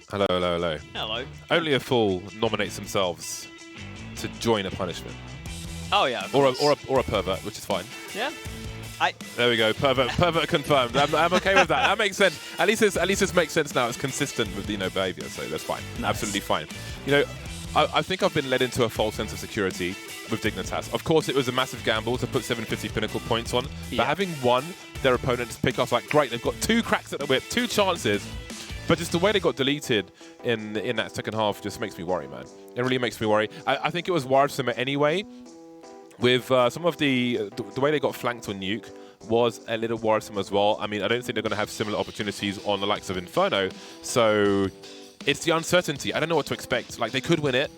Hello, hello, hello. Hello. Only a fool nominates themselves to join a punishment. Oh yeah. Or a pervert, which is fine. Yeah. There we go. Pervert confirmed. I'm okay with that. That makes sense. At least this makes sense now. It's consistent with behavior, so that's fine. Nice. Absolutely fine. You know, I think I've been led into a false sense of security with Dignitas. Of course, it was a massive gamble to put 750 pinnacle points on, but having won their opponents pick off, like, great, they've got 2 cracks at the whip, 2 chances. But just the way they got deleted in that second half just makes me worry, man. It really makes me worry. I think it was worrisome anyway. With some of the way they got flanked on Nuke was a little worrisome as well. I mean, I don't think they're going to have similar opportunities on the likes of Inferno. So it's the uncertainty. I don't know what to expect. Like, they could win it,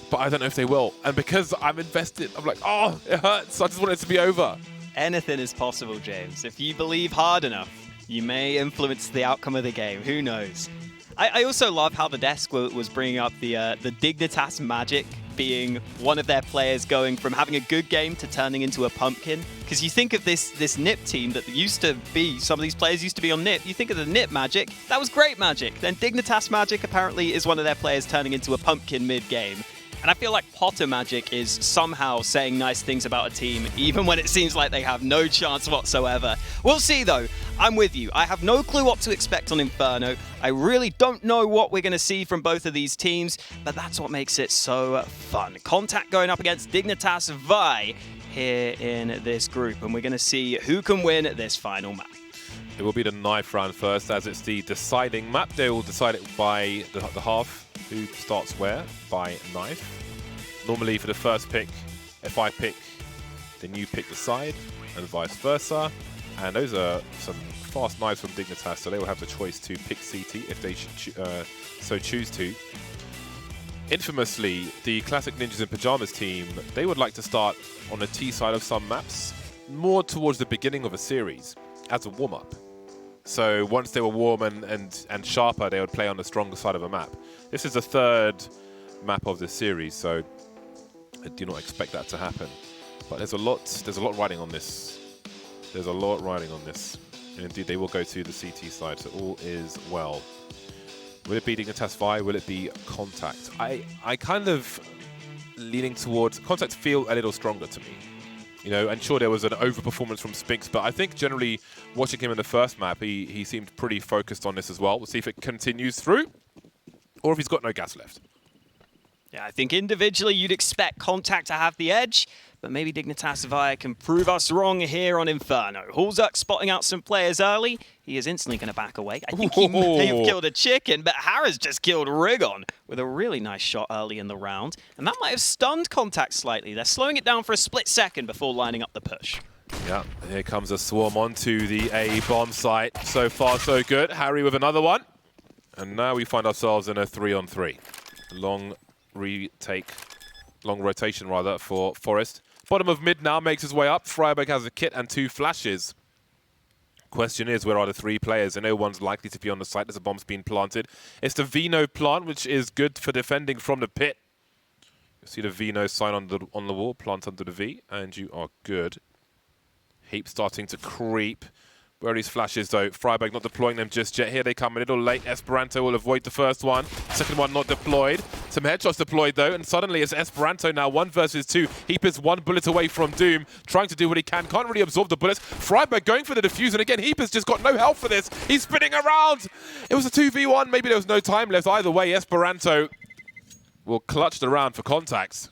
but I don't know if they will. And because I'm invested, I'm like, oh, it hurts. I just want it to be over. Anything is possible, James. If you believe hard enough, you may influence the outcome of the game. Who knows? I also love how the desk was bringing up the Dignitas magic being one of their players going from having a good game to turning into a pumpkin. Because you think of this NiP team that used to be, some of these players used to be on NiP, you think of the NiP magic, that was great magic. Then Dignitas magic apparently is one of their players turning into a pumpkin mid-game. And I feel like Potter magic is somehow saying nice things about a team, even when it seems like they have no chance whatsoever. We'll see, though. I'm with you. I have no clue what to expect on Inferno. I really don't know what we're going to see from both of these teams, but that's what makes it so fun. c0ntact going up against Dignitas VIE here in this group, and we're going to see who can win this final map. It will be the knife round first, as it's the deciding map. They will decide it by the half. Who starts where? By knife. Normally for the first pick, if I pick, then you pick the side, and vice versa. And those are some fast knives from Dignitas, so they will have the choice to pick CT if they should so choose to. Infamously, the classic Ninjas in Pajamas team, they would like to start on the T side of some maps, more towards the beginning of a series, as a warm-up. So once they were warm and sharper, they would play on the stronger side of a map. This is the 3rd map of this series, so I do not expect that to happen. But there's a lot riding on this. There's a lot riding on this. And indeed, they will go to the CT side, so all is well. Will it be Dignitas VIE? Will it be c0ntact? I kind of leaning towards c0ntact feel a little stronger to me. You know, and sure, there was an overperformance from Spinks, but I think generally watching him in the first map, he seemed pretty focused on this as well. We'll see if it continues through, or if he's got no gas left. Yeah, I think individually you'd expect c0ntact to have the edge, but maybe Dignitas VIE can prove us wrong here on Inferno. Hulzuk spotting out some players early. He is instantly going to back away. I think he may have killed a chicken, but Harris just killed Rigon with a really nice shot early in the round. And that might have stunned c0ntact slightly. They're slowing it down for a split second before lining up the push. Yeah, here comes a swarm onto the A bomb site. So far, so good. Harry with another one. And now we find ourselves in a 3-on-3. Long rotation rather for Forest. Bottom of mid now makes his way up. Rubberback has a kit and 2 flashes. Question is, where are the 3 players? And no one's likely to be on the site as a bomb's been planted. It's the Vino plant, which is good for defending from the pit. You see the Vino sign on the wall, plant under the V, and you are good. Heap starting to creep. Where are these flashes, though? Rubberback not deploying them just yet. Here they come a little late. Esperanto will avoid the first one. Second one not deployed. Some headshots deployed, though. And suddenly it's Esperanto now. 1 versus 2. Heap is 1 bullet away from Doom. Trying to do what he can. Can't really absorb the bullets. Rubberback going for the defuse. And again, Heap has just got no help for this. He's spinning around. It was a 2v1. Maybe there was no time left. Either way, Esperanto will clutch the round for c0ntact.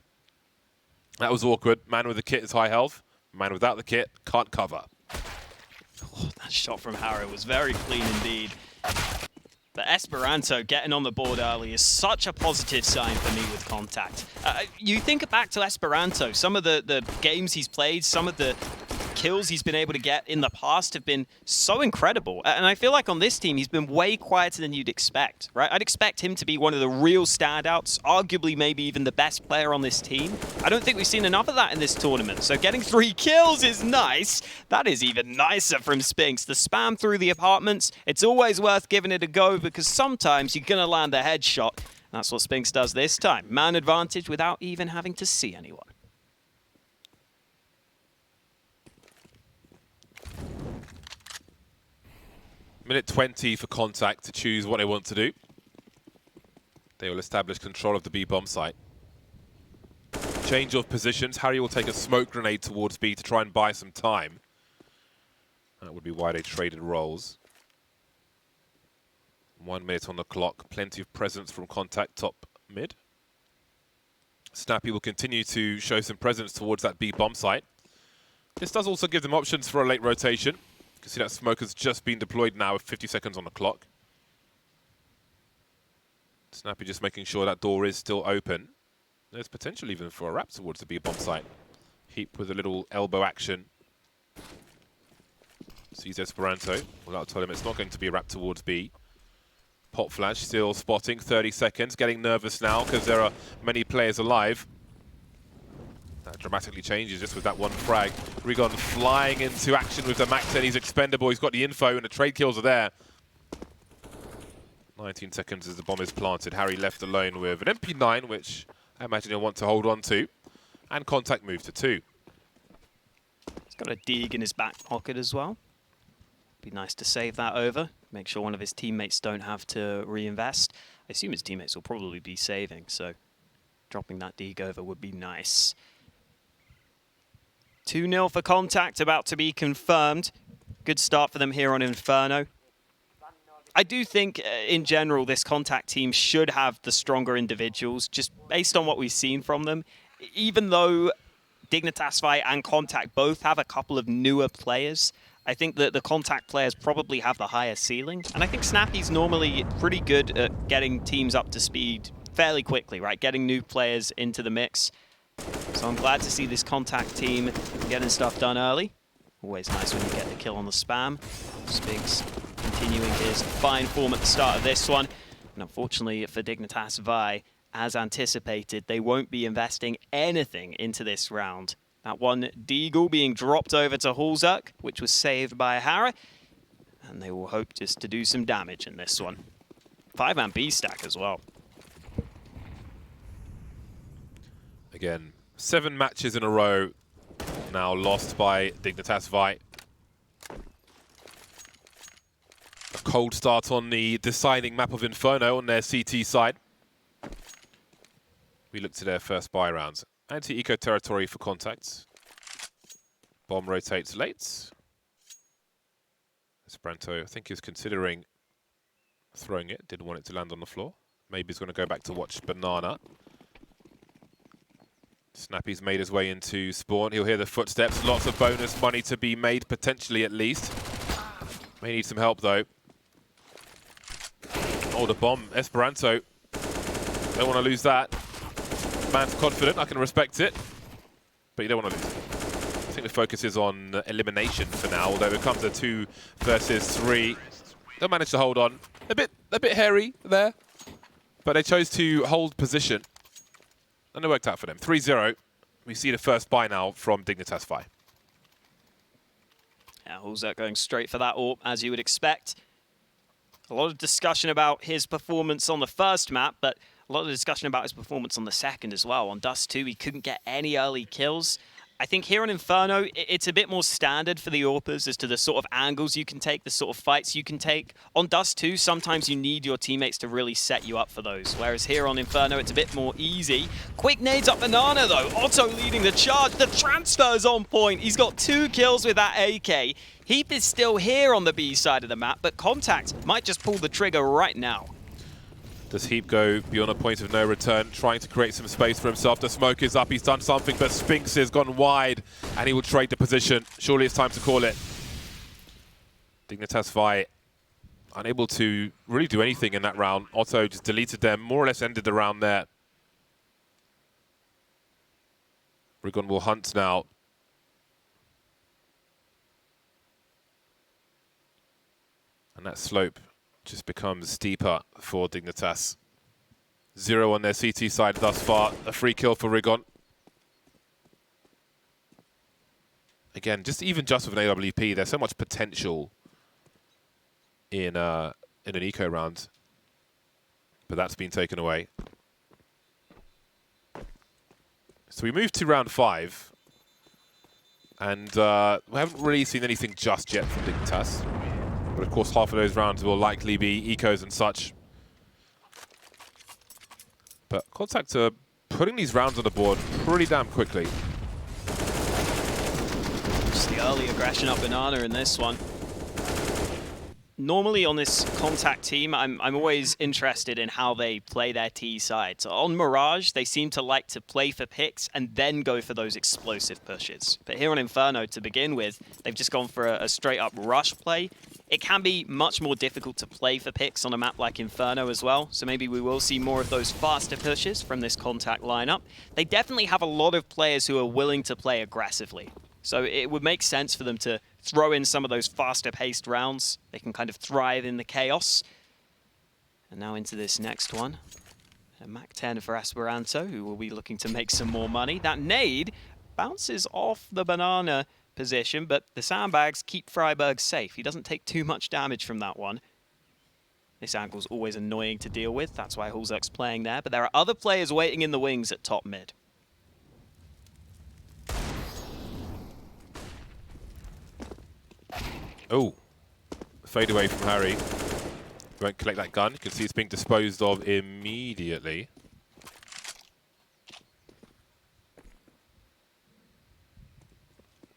That was awkward. Man with the kit is high health. Man without the kit can't cover. Oh, that shot from Harrow was very clean indeed. The Esperanto getting on the board early is such a positive sign for me with c0ntact. You think back to Esperanto, some of the games he's played, some of the kills he's been able to get in the past have been so incredible. And I feel like on this team, he's been way quieter than you'd expect, right? I'd expect him to be one of the real standouts, arguably maybe even the best player on this team. I don't think we've seen enough of that in this tournament. So getting 3 kills is nice. That is even nicer from Spinks. The spam through the apartments, it's always worth giving it a go because sometimes you're going to land a headshot. That's what Spinks does this time. Man advantage without even having to see anyone. Minute 20 for c0ntact to choose what they want to do. They will establish control of the B bomb site. Change of positions. Harry will take a smoke grenade towards B to try and buy some time. That would be why they traded roles. 1 minute on the clock. Plenty of presence from c0ntact top mid. Snappy will continue to show some presence towards that B bomb site. This does also give them options for a late rotation. You can see that smoke has just been deployed now with 50 seconds on the clock. Snappy just making sure that door is still open. There's potential even for a wrap towards the B bomb site. Heath with a little elbow action. Sees Esperanto. Well, that'll tell him it's not going to be a wrap towards B. Pop flash still spotting, 30 seconds. Getting nervous now because there are many players alive. That dramatically changes just with that one frag. Rigon flying into action with the Mac 10. He's expendable. He's got the info and the trade kills are there. 19 seconds as the bomb is planted. Harry left alone with an MP9, which I imagine he'll want to hold on to. And c0ntact moves to 2. He's got a dig in his back pocket as well. Be nice to save that over. Make sure one of his teammates don't have to reinvest. I assume his teammates will probably be saving, so dropping that dig over would be nice. 2-0 for c0ntact, about to be confirmed. Good start for them here on Inferno. I do think, in general, this c0ntact team should have the stronger individuals, just based on what we've seen from them. Even though Dignitas VIE and c0ntact both have a couple of newer players, I think that the c0ntact players probably have the higher ceiling. And I think Snappy's normally pretty good at getting teams up to speed fairly quickly, right? Getting new players into the mix. So I'm glad to see this c0ntact team getting stuff done early. Always nice when you get the kill on the spam. Spigs continuing his fine form at the start of this one. And unfortunately for Dignitas VIE, as anticipated, they won't be investing anything into this round. That one Deagle being dropped over to Hulzuk, which was saved by Harry. And they will hope just to do some damage in this one. 5-man B stack as well. Again, 7 matches in a row now lost by Dignitas VIE. A cold start on the deciding map of Inferno on their CT side. We look to their first buy rounds. Anti-eco territory for c0ntact. Bomb rotates late. Esperanto, I think, is considering throwing it. Didn't want it to land on the floor. Maybe he's going to go back to watch Banana. Snappy's made his way into spawn. He'll hear the footsteps. Lots of bonus money to be made, potentially at least. May need some help, though. Oh, the bomb. Esperanto. Don't want to lose that. Man's confident. I can respect it. But you don't want to lose it. I think the focus is on elimination for now, although it becomes a 2 versus 3. They'll manage to hold on. A bit hairy there. But they chose to hold position. And it worked out for them. 3-0. We see the first buy now from Dignitas VIE. Yeah, Hulzuk going straight for that AWP, as you would expect. A lot of discussion about his performance on the first map, but a lot of discussion about his performance on the second as well. On Dust 2, he couldn't get any early kills. I think here on Inferno, it's a bit more standard for the AWPers as to the sort of angles you can take, the sort of fights you can take. On Dust 2, sometimes you need your teammates to really set you up for those. Whereas here on Inferno, it's a bit more easy. Quick nades up Banana, though. Otto leading the charge. The transfer is on point. He's got 2 kills with that AK. Heath is still here on the B side of the map, but c0ntact might just pull the trigger right now. Does Heath go beyond a point of no return, trying to create some space for himself? The smoke is up, he's done something, but Spinks has gone wide, and he will trade the position. Surely it's time to call it. Dignitas VIE unable to really do anything in that round. Otto just deleted them, more or less ended the round there. Rigon will hunt now. And that slope just becomes steeper for Dignitas. 0 on their CT side thus far. A free kill for Rigon. Again, even just with an AWP, there's so much potential in an eco round, but that's been taken away. So we move to round 5, and we haven't really seen anything just yet from Dignitas. But of course, half of those rounds will likely be ecos and such. But k0ntact are putting these rounds on the board pretty damn quickly. Just the early aggression up Banana in this one. Normally on this k0ntact team, I'm always interested in how they play their T side. So on Mirage, they seem to like to play for picks and then go for those explosive pushes. But here on Inferno, to begin with, they've just gone for a straight-up rush play. It can be much more difficult to play for picks on a map like Inferno as well, so maybe we will see more of those faster pushes from this k0ntact lineup. They definitely have a lot of players who are willing to play aggressively. So it would make sense for them to throw in some of those faster-paced rounds. They can kind of thrive in the chaos. And now into this next one. A Mach 10 for Esperanto, who will be looking to make some more money. That nade bounces off the Banana position, but the sandbags keep Freiburg safe. He doesn't take too much damage from that one. This angle's always annoying to deal with. That's why Hulzerk's playing there. But there are other players waiting in the wings at top mid. Oh, fade away from Harry. Won't collect that gun. You can see it's being disposed of immediately.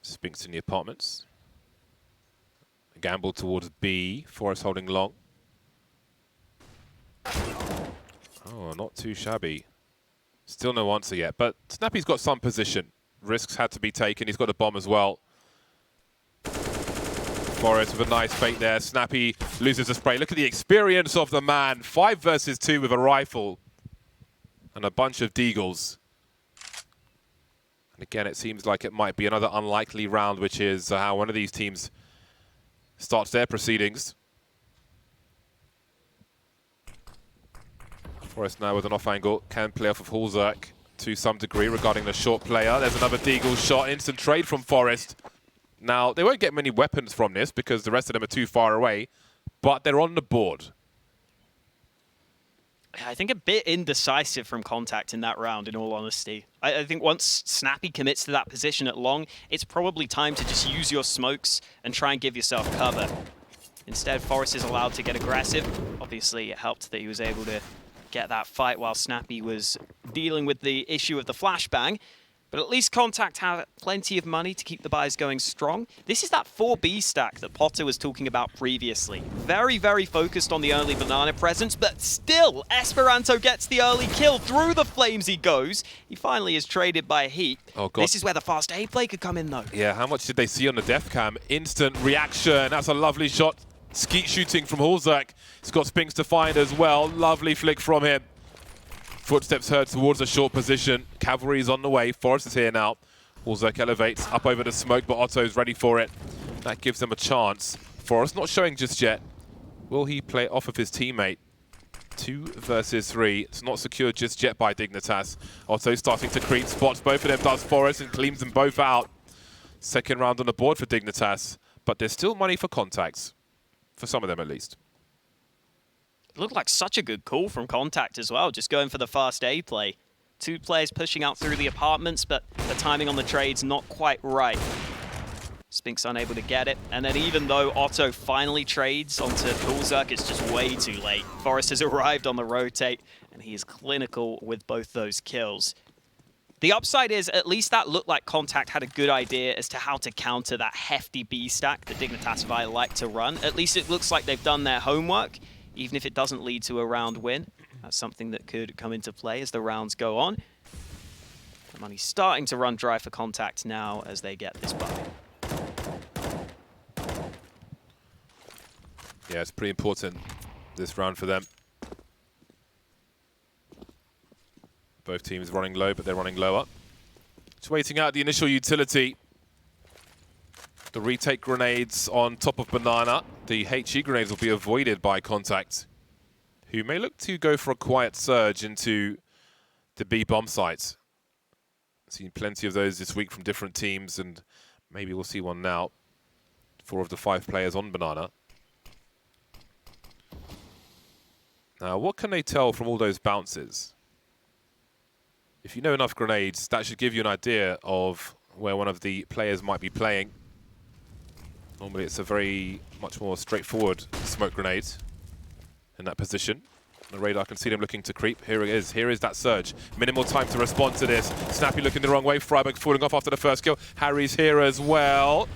Spinks in the apartments. A gamble towards B. Forest holding long. Oh, not too shabby. Still no answer yet, but Snappy's got some position. Risks had to be taken. He's got a bomb as well. Forest with a nice fake there. Snappy loses the spray. Look at the experience of the man. 5 versus 2 with a rifle. And a bunch of deagles. And again, it seems like it might be another unlikely round, which is how one of these teams starts their proceedings. Forest now with an off angle. Can play off of Hulzerk to some degree regarding the short player. There's another deagle shot. Instant trade from Forest. Now, they won't get many weapons from this because the rest of them are too far away, but they're on the board. I think a bit indecisive from k0ntact in that round, in all honesty. I think once Snappy commits to that position at long, it's probably time to just use your smokes and try and give yourself cover. Instead, Forest is allowed to get aggressive. Obviously, it helped that he was able to get that fight while Snappy was dealing with the issue of the flashbang. But at least k0ntact have plenty of money to keep the buys going strong. This is that 4B stack that Potter was talking about previously. Very, very focused on the early Banana presence, but still, Esperanto gets the early kill. Through the flames he goes. He finally is traded by Heath. Oh, God. This is where the fast A play could come in, though. Yeah, how much did they see on the def cam? Instant reaction. That's a lovely shot. Skeet shooting from Hulzerk. He's got Spinks to find as well. Lovely flick from him. Footsteps heard towards a short position. Cavalry is on the way. Forest is here now. Hulzerk elevates up over the smoke, but Otto's ready for it. That gives them a chance. Forest not showing just yet. Will he play off of his teammate? 2 versus 3. It's not secured just yet by Dignitas. Otto starting to creep. Spots both of them, does Forest, and cleans them both out. Second round on the board for Dignitas. But there's still money for k0ntact. For some of them, at least. It looked like such a good call from k0ntact as well, just going for the fast A play. 2 players pushing out through the apartments, but the timing on the trade's not quite right. Spinks unable to get it, and then even though Otto finally trades onto Hulzerk, it's just way too late. Forest has arrived on the rotate, and he is clinical with both those kills. The upside is, at least that looked like k0ntact had a good idea as to how to counter that hefty B stack that Dignitas VIE like to run. At least it looks like they've done their homework. Even if it doesn't lead to a round win, that's something that could come into play as the rounds go on. The money's starting to run dry for k0ntact now as they get this buy. Yeah, it's pretty important, this round for them. Both teams running low, but they're running lower. Just waiting out the initial utility. The retake grenades on top of Banana. The HE grenades will be avoided by k0ntact, who may look to go for a quiet surge into the B bomb site. Seen plenty of those this week from different teams, and maybe we'll see one now. 4 of the 5 players on Banana. Now, what can they tell from all those bounces? If you know enough grenades, that should give you an idea of where one of the players might be playing. Normally it's a very much more straightforward smoke grenade in that position. The radar can see them looking to creep. Here it is. Here is that surge. Minimal time to respond to this. Snappy looking the wrong way. Freiburg falling off after the first kill. Harry's here as well.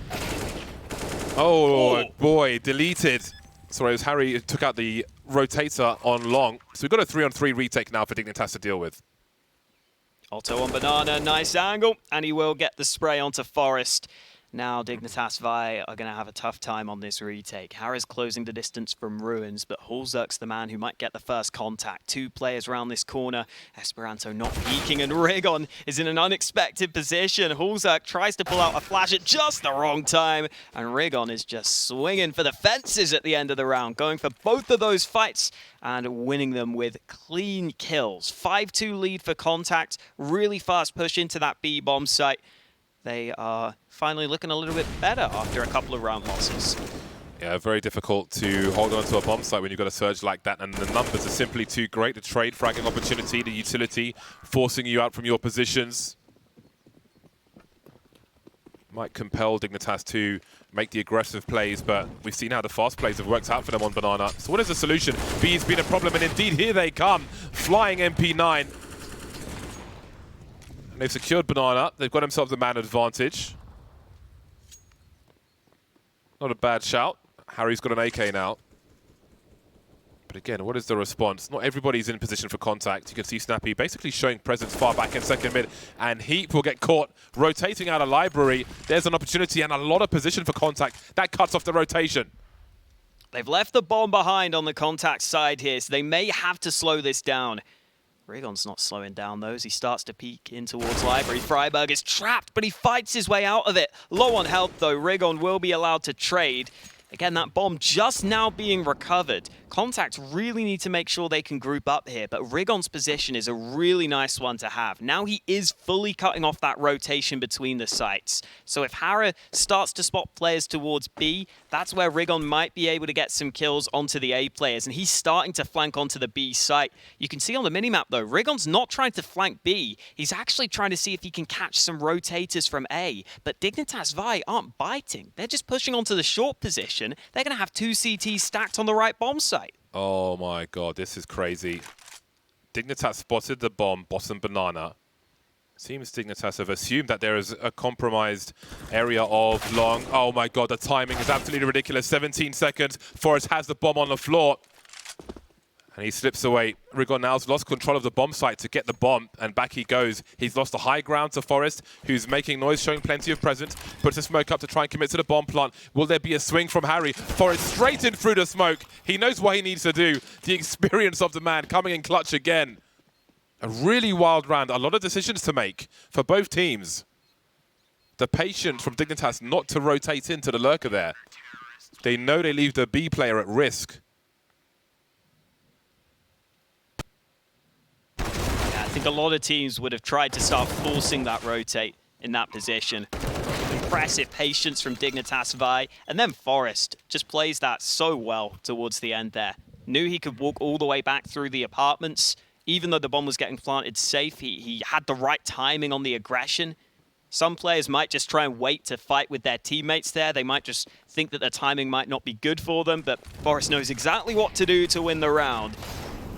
Oh boy, deleted. Sorry, it was Harry who took out the rotator on long. So we've got a 3-on-3 retake now for Dignitas to deal with. Udoh on Banana, nice angle, and he will get the spray onto Forest. Now Dignitas VIE are going to have a tough time on this retake. Harry's closing the distance from Ruins, but Hulzerk's the man who might get the first contact. 2 players around this corner. Esperanto not peeking, and Rigon is in an unexpected position. Hulzerk tries to pull out a flash at just the wrong time, and Rigon is just swinging for the fences at the end of the round, going for both of those fights and winning them with clean kills. 5-2 lead for Contact. Really fast push into that B bomb site. They are finally looking a little bit better after a couple of round losses. Yeah, very difficult to hold on to a bomb site when you've got a surge like that, and the numbers are simply too great. The trade fragging opportunity, the utility, forcing you out from your positions. Might compel Dignitas to make the aggressive plays, but we've seen how the fast plays have worked out for them on Banana. So what is the solution? B's been a problem, and indeed here they come. Flying MP9. They've secured Banana. They've got themselves a man advantage. Not a bad shout. Harry's got an AK now. But again, what is the response? Not everybody's in position for contact. You can see Snappy basically showing presence far back in second mid. And Heath will get caught rotating out of library. There's an opportunity and a lot of position for contact. That cuts off the rotation. They've left the bomb behind on the contact side here, so they may have to slow this down. Rigon's not slowing down those. He starts to peek in towards library. Freiburg is trapped, but he fights his way out of it. Low on health, though. Rigon will be allowed to trade. Again, that bomb just now being recovered. Contact really need to make sure they can group up here, but Rigon's position is a really nice one to have. Now he is fully cutting off that rotation between the sites. So if Hara starts to spot players towards B, that's where Rigon might be able to get some kills onto the A players, and he's starting to flank onto the B site. You can see on the minimap, though, Rigon's not trying to flank B. He's actually trying to see if he can catch some rotators from A, but Dignitas VIE aren't biting. They're just pushing onto the short position. They're going to have 2 CTs stacked on the right bomb site. Oh my god, this is crazy. Dignitas spotted the bomb, bottom Banana. Seems Dignitas have assumed that there is a compromised area of long. Oh my god, the timing is absolutely ridiculous. 17 seconds. Forest has the bomb on the floor. And he slips away. Rigon now's lost control of the bomb site to get the bomb, and back he goes. He's lost the high ground to Forest, who's making noise, showing plenty of presence. Puts a smoke up to try and commit to the bomb plant. Will there be a swing from Harry? Forest straight in through the smoke. He knows what he needs to do. The experience of the man coming in clutch again. A really wild round. A lot of decisions to make for both teams. The patience from Dignitas not to rotate into the lurker there. They know they leave the B player at risk. I think a lot of teams would have tried to start forcing that rotate in that position. Impressive patience from Dignitas VIE, and then Forest just plays that so well towards the end there. Knew he could walk all the way back through the apartments. Even though the bomb was getting planted safe, he had the right timing on the aggression. Some players might just try and wait to fight with their teammates there. They might just think that the timing might not be good for them, but Forest knows exactly what to do to win the round.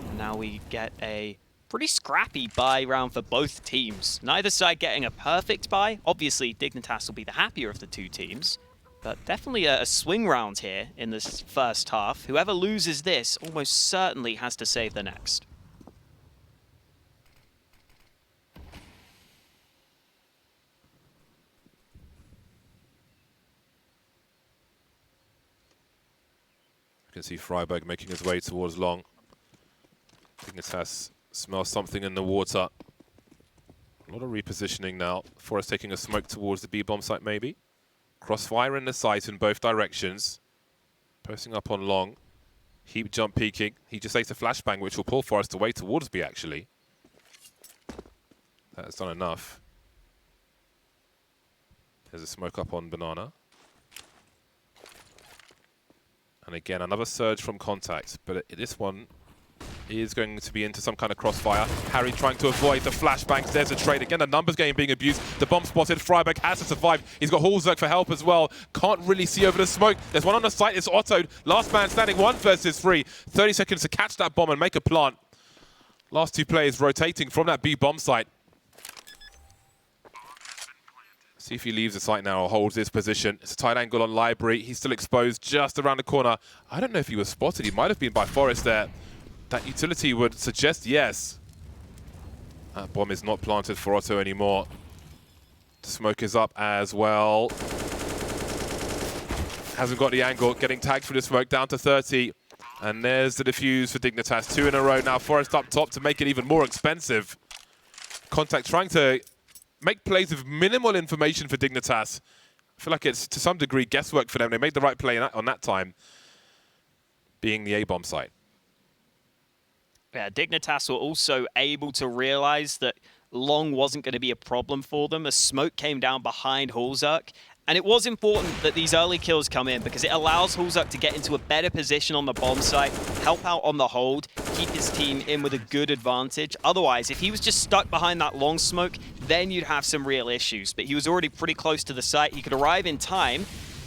And now we get a pretty scrappy buy round for both teams. Neither side getting a perfect buy. Obviously, Dignitas will be the happier of the two teams, but definitely a swing round here in this first half. Whoever loses this almost certainly has to save the next. You can see Freiburg making his way towards long. Dignitas smells something in the water. A lot of repositioning now. Forest taking a smoke towards the B bomb site maybe. Crossfire in the site in both directions. Posting up on long. Heap jump peeking. He just ate a flashbang which will pull Forest away towards B actually. That's done enough. There's a smoke up on Banana. And again, another surge from contact, but this one is going to be into some kind of crossfire. Harry trying to avoid the flashbangs. There's a trade. Again, the numbers game being abused. The bomb spotted. Freiberg has to survive. He's got Hulzerk for help as well. Can't really see over the smoke. There's one on the site. It's Udoh. Last man standing, 1 versus 3. 30 seconds to catch that bomb and make a plant. Last 2 players rotating from that B bomb site. See if he leaves the site now or holds his position. It's a tight angle on Library. He's still exposed just around the corner. I don't know if he was spotted. He might have been by Forest there. That utility would suggest yes. That bomb is not planted for Udoh anymore. The smoke is up as well. Hasn't got the angle. Getting tagged for the smoke, down to 30. And there's the defuse for Dignitas. 2 in a row now. Forest up top to make it even more expensive. c0ntact trying to make plays with minimal information for Dignitas. I feel like it's to some degree guesswork for them. They made the right play on that time, being the A-bomb site. Yeah, Dignitas were also able to realize that long wasn't going to be a problem for them as smoke came down behind Hulzerk. And it was important that these early kills come in because it allows Hulzerk to get into a better position on the bomb site, help out on the hold, keep his team in with a good advantage. Otherwise, if he was just stuck behind that long smoke, then you'd have some real issues. But he was already pretty close to the site. He could arrive in time.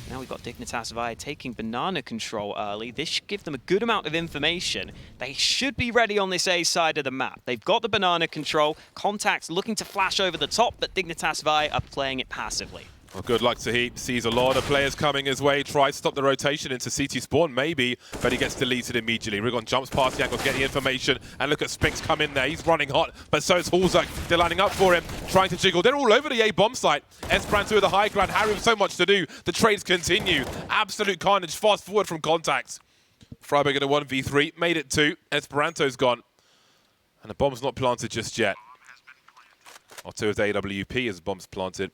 Now we've got Dignitas VIE taking banana control early. This should give them a good amount of information. They should be ready on this A side of the map. They've got the banana control. c0ntact looking to flash over the top, but Dignitas VIE are playing it passively. Well, good luck to Heath. Sees a lot of players coming his way. Tries to stop the rotation into CT spawn, maybe, but he gets deleted immediately. Rigon jumps past the angle to get the information, and look at Spinks come in there. He's running hot, but so is Hulzerk. They're lining up for him, trying to jiggle. They're all over the A bomb site. Esperanto with the high ground. Harry with so much to do. The trades continue. Absolute carnage. Fast forward from c0ntact. Freiberg in a 1v3. Made it 2. Esperanto's gone. And the bomb's not planted just yet. Udoh with AWP as the bomb's planted.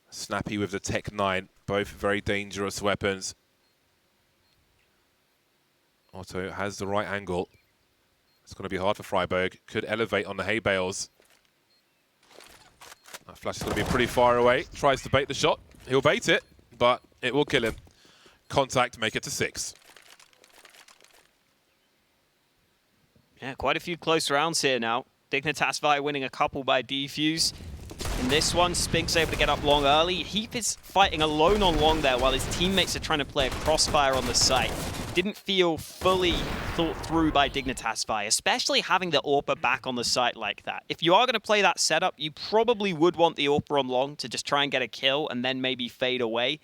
Snappy with the Tech 9, both very dangerous weapons. Udoh has the right angle. It's going to be hard for Freiberg. Could elevate on the hay bales. That flash is going to be pretty far away. Tries to bait the shot. He'll bait it, but it will kill him. c0ntact make it to 6. Yeah, quite a few close rounds here now. Dignitas VIE winning a couple by defuse. In this one, Spink's able to get up long early. Heath is fighting alone on long there while his teammates are trying to play a crossfire on the site. Didn't feel fully thought through by Dignitas VIE, especially having the AWPer back on the site like that. If you are going to play that setup, you probably would want the AWPer on long to just try and get a kill and then maybe fade away.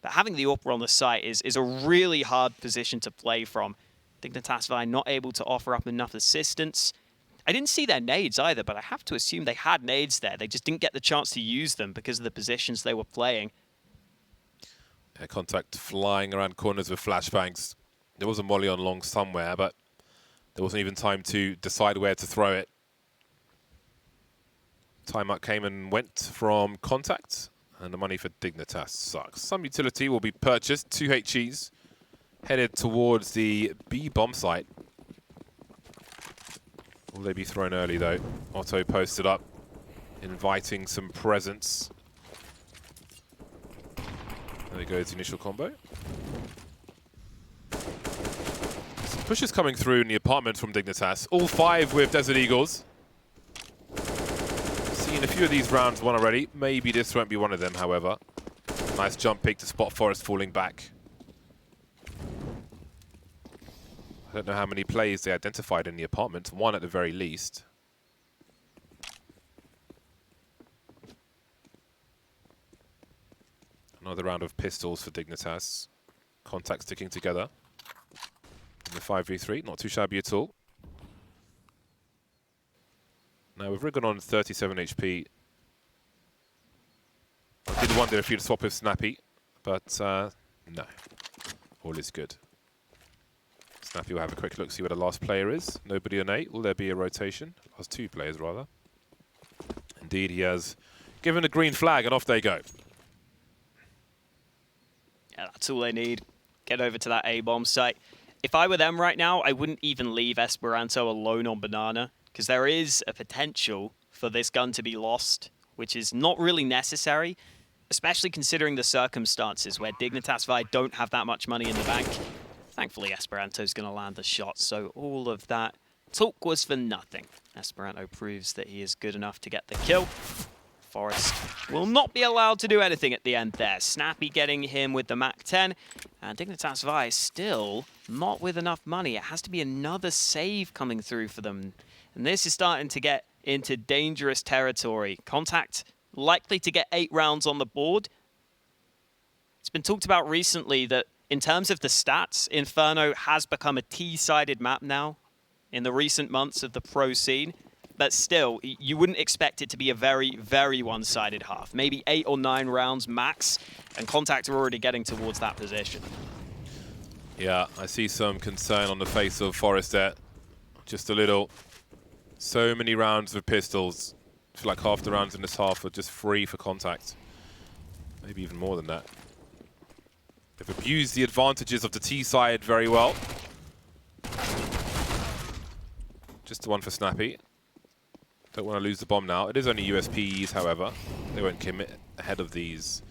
But having the AWPer on the site is a really hard position to play from. Dignitas VIE not able to offer up enough assistance. I didn't see their nades either, but I have to assume they had nades there. They just didn't get the chance to use them because of the positions they were playing. Yeah, c0ntact flying around corners with flashbangs. There was a molly on long somewhere, but there wasn't even time to decide where to throw it. Timeout came and went from c0ntact, and the money for Dignitas sucks. Some utility will be purchased. 2 HEs headed towards the B bomb site. Will they be thrown early, though? Udoh posted up, inviting some presents. There goes the initial combo. Some pushes coming through in the apartment from Dignitas. All 5 with Desert Eagles. Seen a few of these rounds won already. Maybe this won't be one of them, however. Nice jump pick to spot Forest falling back. I don't know how many plays they identified in the apartment. 1 at the very least. Another round of pistols for Dignitas. c0ntact sticking together. In the 5v3, not too shabby at all. Now with Rigon on 37 HP. I did wonder if you'd swap with Snappy, but no. All is good. Snappy will have a quick look, see where the last player is. Nobody on 8. Will there be a rotation? Last 2 players, rather. Indeed, he has given a green flag, and off they go. Yeah, that's all they need. Get over to that A-bomb site. If I were them right now, I wouldn't even leave Esperanto alone on Banana, because there is a potential for this gun to be lost, which is not really necessary, especially considering the circumstances where Dignitas VIE don't have that much money in the bank. Thankfully, Esperanto's going to land the shot, so all of that talk was for nothing. Esperanto proves that he is good enough to get the kill. Forest will not be allowed to do anything at the end there. Snappy getting him with the MAC-10, and Dignitas VIE still not with enough money. It has to be another save coming through for them. And this is starting to get into dangerous territory. c0ntact likely to get 8 rounds on the board. It's been talked about recently that in terms of the stats, Inferno has become a T-sided map now in the recent months of the pro scene. But still, you wouldn't expect it to be a very, very one-sided half. Maybe 8 or 9 rounds max, and c0ntact are already getting towards that position. Yeah, I see some concern on the face of Forest there. Just a little. So many rounds with pistols. I feel like half the rounds in this half are just free for c0ntact. Maybe even more than that. They've abused the advantages of the T side very well. Just the one for Snappy. Don't want to lose the bomb now. It is only USPs, however. They won't commit ahead of these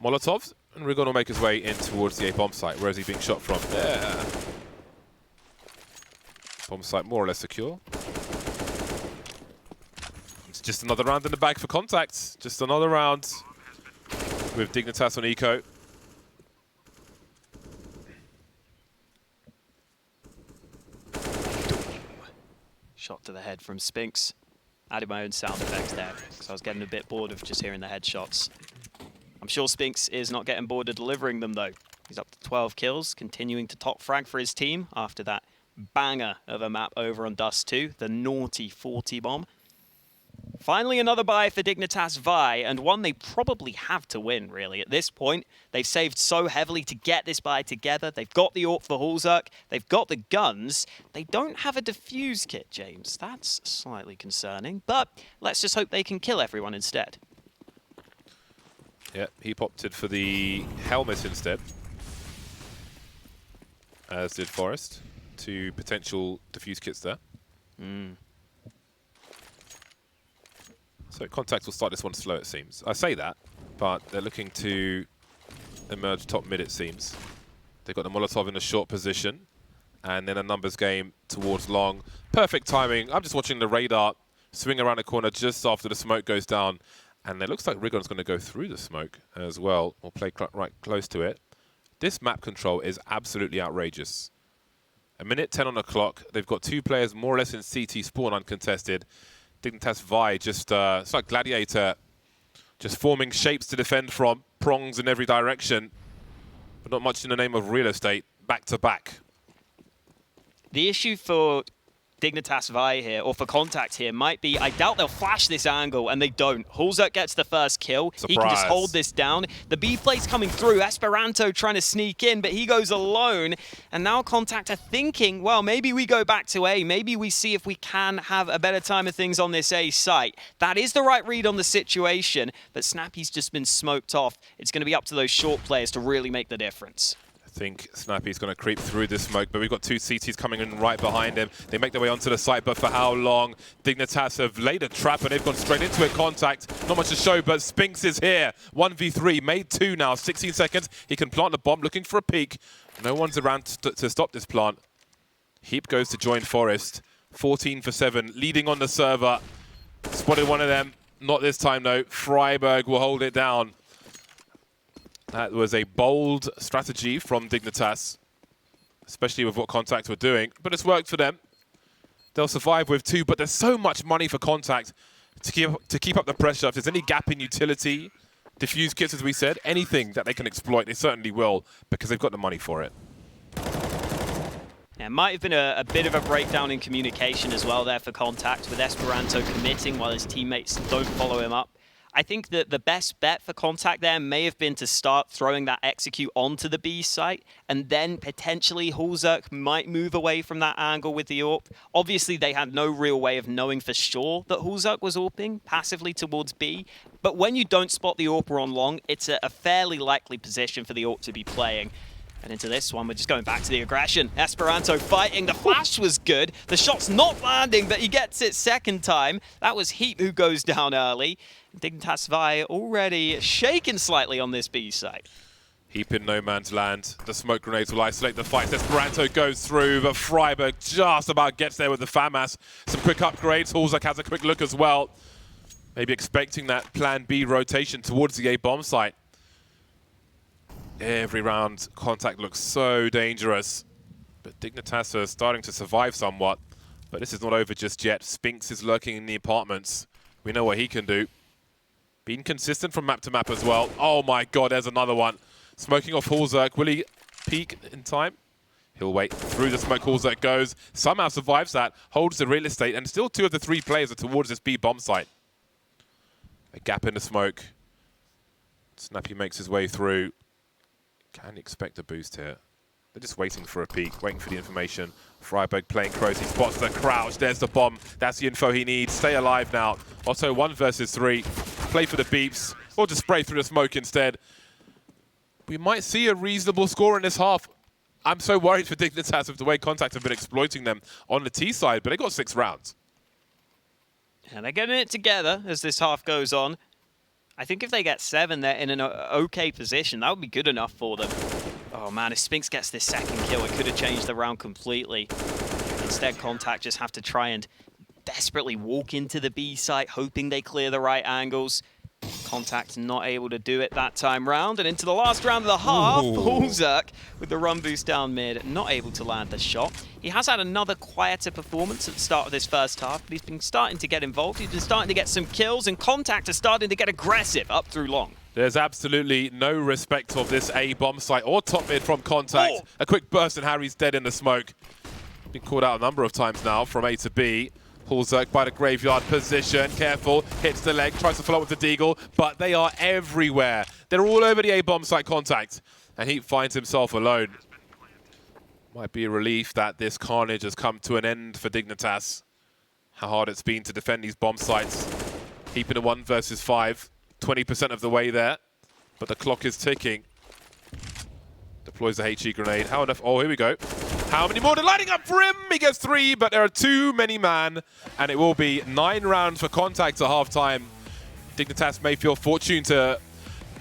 Molotovs. And Rigon will make his way in towards the A bomb site. Where is he being shot from? There. Bomb site more or less secure. It's just another round in the bag for c0ntact. Just another round with Dignitas on eco. Shot to the head from Spinks. Added my own sound effects there, because I was getting a bit bored of just hearing the headshots. I'm sure Spinks is not getting bored of delivering them, though. He's up to 12 kills, continuing to top frag for his team after that banger of a map over on Dust 2, the naughty 40 bomb. Finally, another buy for Dignitas VIE, and one they probably have to win, really. At this point, they've saved so heavily to get this buy together. They've got the AWP for Hulzerk. They've got the guns. They don't have a defuse kit, James. That's slightly concerning, but let's just hope they can kill everyone instead. Yeah, he opted for the helmet instead, as did Forest. 2 potential defuse kits there. So c0ntact will start this one slow, it seems. I say that, but they're looking to emerge top mid, it seems. They've got the Molotov in a short position, and then a numbers game towards long. Perfect timing. I'm just watching the radar swing around the corner just after the smoke goes down, and it looks like Rigon's going to go through the smoke as well, or play right close to it. This map control is absolutely outrageous. 1:10 on the clock. They've got 2 players more or less in CT spawn uncontested. Dignitas VIE just, it's like Gladiator, just forming shapes to defend from, prongs in every direction, but not much in the name of real estate, back to back. The issue for Dignitas VIE here, or for c0ntact here, might be, I doubt they'll flash this angle, and they don't. Hulzerk gets the first kill. Surprise. He can just hold this down. The B play's coming through. Esperanto trying to sneak in, but he goes alone. And now c0ntact are thinking, well, maybe we go back to A. Maybe we see if we can have a better time of things on this A site. That is the right read on the situation, but Snappy's just been smoked off. It's going to be up to those short players to really make the difference. I think Snappy's going to creep through this smoke, but we've got 2 CTs coming in right behind him. They make their way onto the site, but for how long? Dignitas have laid a trap, and they've gone straight into it. c0ntact, not much to show, but Spinks is here. 1v3, made 2 now, 16 seconds. He can plant the bomb, looking for a peek. No one's around to stop this plant. Heap goes to join Forest. 14 for 7, leading on the server. Spotted one of them. Not this time, though. Freiburg will hold it down. That was a bold strategy from Dignitas, especially with what c0ntact were doing, but it's worked for them. They'll survive with 2, but there's so much money for c0ntact to keep up the pressure. If there's any gap in utility, diffuse kits, as we said, anything that they can exploit, they certainly will, because they've got the money for it. Yeah, it might have been a bit of a breakdown in communication as well there for c0ntact, with Esperanto committing while his teammates don't follow him up. I think that the best bet for c0ntact there may have been to start throwing that execute onto the B site, and then potentially Hulzerk might move away from that angle with the AWP. Obviously, they had no real way of knowing for sure that Hulzerk was AWPing passively towards B, but when you don't spot the AWPer on long, it's a fairly likely position for the AWP to be playing. And into this one, we're just going back to the aggression. Esperanto fighting. The flash was good. The shot's not landing, but he gets it second time. That was Heath who goes down early. Dignitas VIE already shaken slightly on this B site. Heap in no man's land. The smoke grenades will isolate the fight. Esperanto goes through, but Freiburg just about gets there with the FAMAS. Some quick upgrades. Halzak has a quick look as well. Maybe expecting that plan B rotation towards the A bomb site. Every round, c0ntact looks so dangerous. But Dignitas are starting to survive somewhat. But this is not over just yet. Spinks is lurking in the apartments. We know what he can do. Being consistent from map to map as well. Oh my god, there's another one. Smoking off Halzak. Will he peek in time? He'll wait. Through the smoke, Halzak goes. Somehow survives that. Holds the real estate. And still 2 of the 3 players are towards this B bomb site. A gap in the smoke. Snappy makes his way through. Can you expect a boost here? They're just waiting for a peek, waiting for the information. Freiburg playing close. He spots the crouch. There's the bomb. That's the info he needs. Stay alive now. Otto 1 versus 3. Play for the beeps. Or just spray through the smoke instead. We might see a reasonable score in this half. I'm so worried for Dignitas with the way c0ntact have been exploiting them on the T side, but they got 6 rounds. And they're getting it together as this half goes on. I think if they get 7, they're in an okay position. That would be good enough for them. Oh man, if Spinks gets this second kill, it could have changed the round completely. Instead, c0ntact just have to try and desperately walk into the B site, hoping they clear the right angles. c0ntact not able to do it that time round, and into the last round of the half, Halzak with the run boost down mid, not able to land the shot. He has had another quieter performance at the start of this first half, but he's been starting to get involved. He's been starting to get some kills, and c0ntact are starting to get aggressive up through long. There's absolutely no respect of this A bomb site or top mid from c0ntact. A quick burst and Harry's dead in the smoke. Been called out a number of times now from A to B. Halzak by the graveyard position, careful, hits the leg, tries to follow up with the deagle, but they are everywhere. They're all over the A bomb site, c0ntact, and he finds himself alone. Might be a relief that this carnage has come to an end for Dignitas. How hard it's been to defend these bomb sites. Heaping a 1 versus 5, 20% of the way there, but the clock is ticking. Deploys the HE grenade. How enough? Oh, here we go. How many more? They're lining up for him. He gets 3, but there are too many man, and it will be 9 rounds for c0ntact at halftime. Dignitas may feel fortunate to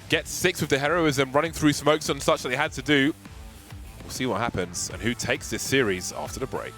get 6 with the heroism running through smokes and such that they had to do. We'll see what happens and who takes this series after the break.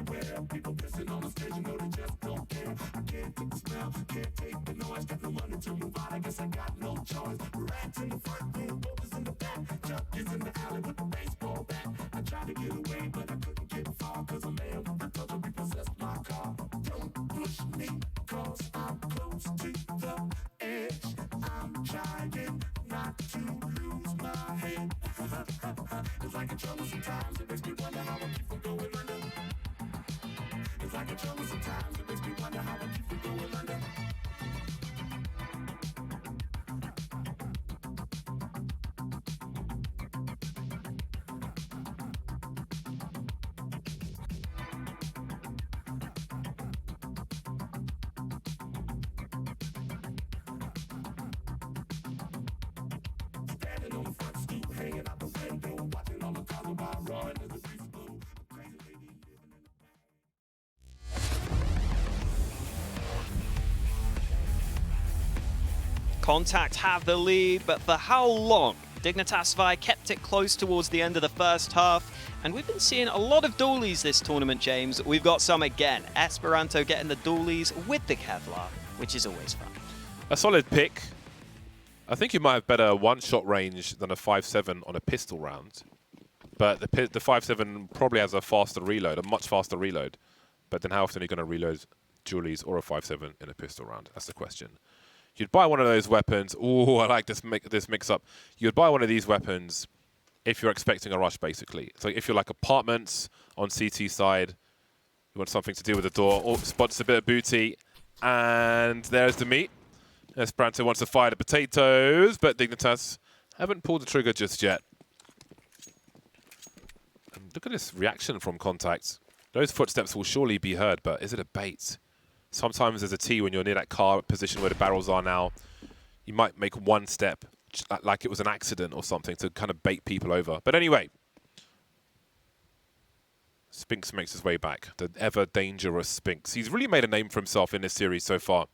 Everywhere, people pissing on the stage, you know they just don't care. I can't take the smell, can't take the noise, got no money to move out, I guess I got no choice. Rats in the front room, boulders in the back, Chuck is in the alley with the baseball bat. I tried to get away, but I couldn't get far, cause a man with the touch of repossessed my car. Don't push me, cause I'm close to the edge. I'm trying not to lose my head. It's like a trouble sometimes, it makes me wonder how I keep from going under. It's like a trouble sometimes, it makes me wonder how I keep from going under. c0ntact have the lead, but for how long? Dignitas VIE kept it close towards the end of the first half, and we've been seeing a lot of dualies this tournament, James. We've got some again. Esperanto getting the dualies with the Kevlar, which is always fun. A solid pick. I think you might have better one-shot range than a 5.7 on a pistol round. But the 5.7 probably has a faster reload, a much faster reload. But then how often are you going to reload dualies or a 5.7 in a pistol round? That's the question. You'd buy one of those weapons. Ooh, I like this mix-up. You'd buy one of these weapons if you're expecting a rush, basically. So if you're like apartments on CT side, you want something to do with the door, or spots a bit of booty, and there's the meat. Esperanto wants to fire the potatoes, but Dignitas haven't pulled the trigger just yet. And look at this reaction from c0ntact. Those footsteps will surely be heard, but is it a bait? Sometimes there's a T when you're near that car position where the barrels are now. You might make one step, like it was an accident or something, to kind of bait people over. But anyway, Spinks makes his way back. The ever dangerous Spinks. He's really made a name for himself in this series so far.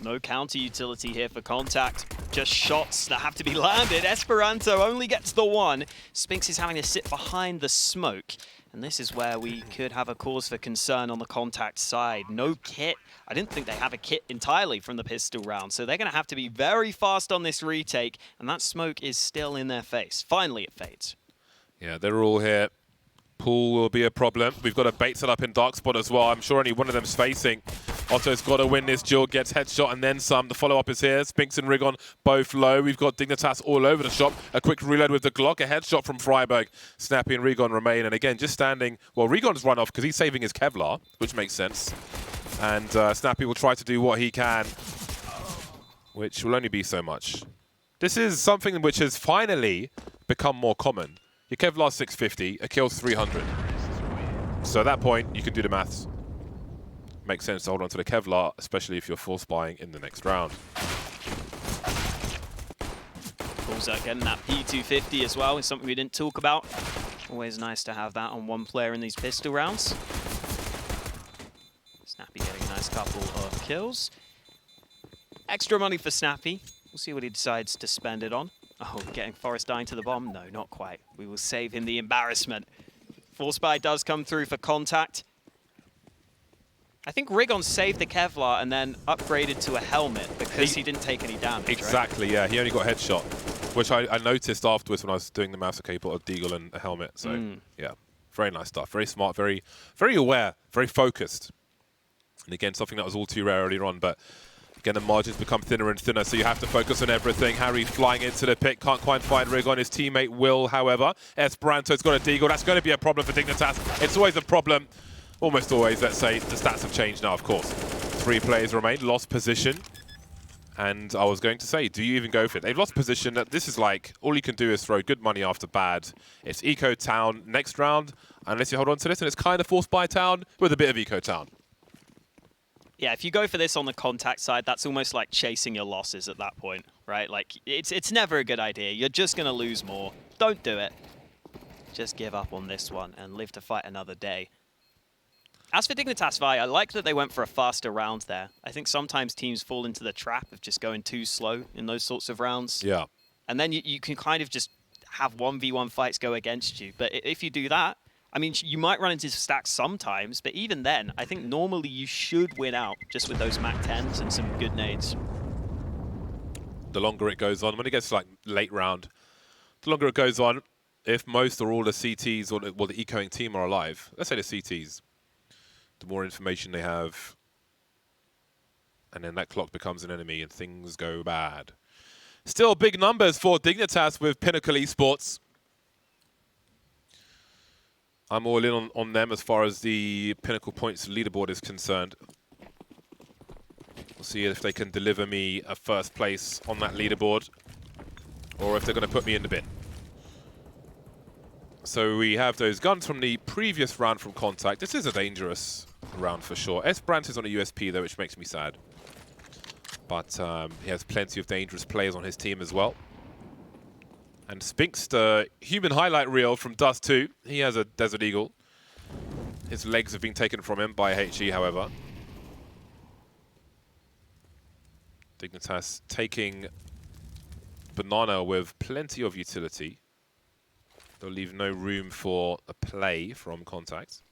No counter utility here for c0ntact. Just shots that have to be landed. Esperanto only gets the one. Spinks is having to sit behind the smoke. And this is where we could have a cause for concern on the c0ntact side. No kit. I didn't think they have a kit entirely from the pistol round. So they're going to have to be very fast on this retake. And that smoke is still in their face. Finally, it fades. Yeah, they're all here. Pool will be a problem. We've got a bait set up in dark spot as well. I'm sure only one of them's facing. Otto's got to win this duel, gets headshot and then some. The follow-up is here. Spinks and Rigon both low. We've got Dignitas all over the shop. A quick reload with the Glock. A headshot from Freiburg. Snappy and Rigon remain. And again, just standing. Well, Rigon's run off because he's saving his Kevlar, which makes sense. And Snappy will try to do what he can, which will only be so much. This is something which has finally become more common. Your Kevlar's 650, a kill's 300. So at that point, you can do the maths. Makes sense to hold on to the Kevlar, especially if you're force buying in the next round. Pulls out getting that P250 as well is something we didn't talk about. Always nice to have that on one player in these pistol rounds. Snappy getting a nice couple of kills. Extra money for Snappy. We'll see what he decides to spend it on. Oh, getting Forrest dying to the bomb? No, not quite. We will save him the embarrassment. Force buy does come through for c0ntact. I think Rigon saved the Kevlar and then upgraded to a helmet because he didn't take any damage, exactly, right? Yeah. He only got headshot, which I noticed afterwards when I was doing the mouse. Okay, put a deagle and a helmet. So, yeah, very nice stuff. Very smart, very aware, very focused. And again, something that was all too rare earlier on, but again, the margins become thinner and thinner, so you have to focus on everything. Harry flying into the pit, can't quite find Rigon. His teammate will, however. Esperanto's got a deagle. That's going to be a problem for Dignitas. It's always a problem. Almost always, let's say. The stats have changed now, of course. 3 players remain, lost position. And I was going to say, do you even go for it? They've lost position. This is like, all you can do is throw good money after bad. It's Eco Town next round, unless you hold on to this, and it's kind of forced by Town with a bit of Eco Town. Yeah, if you go for this on the c0ntact side, that's almost like chasing your losses at that point, right? Like, it's never a good idea. You're just going to lose more. Don't do it. Just give up on this one and live to fight another day. As for Dignitas VIE, I like that they went for a faster round there. I think sometimes teams fall into the trap of just going too slow in those sorts of rounds. Yeah. And then you can kind of just have 1v1 fights go against you. But if you do that, I mean, you might run into stacks sometimes, but even then, I think normally you should win out just with those Mac 10s and some good nades. The longer it goes on, when it gets to like late round, the longer it goes on, if most or all the CTs or the ecoing team are alive, let's say the CTs, the more information they have, and then that clock becomes an enemy and things go bad. Still big numbers for Dignitas with Pinnacle Esports. I'm all in on them as far as the Pinnacle points leaderboard is concerned. We'll see if they can deliver me a first place on that leaderboard, or if they're going to put me in the bin. So we have those guns from the previous round from c0ntact. This is a dangerous round for sure. Esperanto is on a USP though, which makes me sad. But he has plenty of dangerous players on his team as well. And Spinks, the human highlight reel from Dust 2, he has a Desert Eagle. His legs have been taken from him by HE, however. Dignitas taking Banana with plenty of utility. They'll leave no room for a play from c0ntact.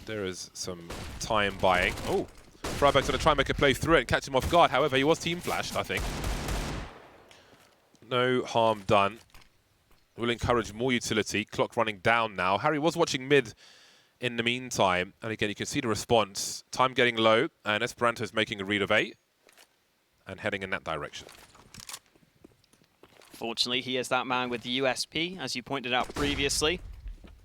There is some time buying. Oh, Rubberback's going to try and make a play through it and catch him off guard. However, he was team flashed, I think. No harm done. Will encourage more utility. Clock running down now. Harry was watching mid in the meantime. And again, you can see the response. Time getting low. And Esperanto is making a read of 8. And heading in that direction. Fortunately, he is that man with the USP, as you pointed out previously.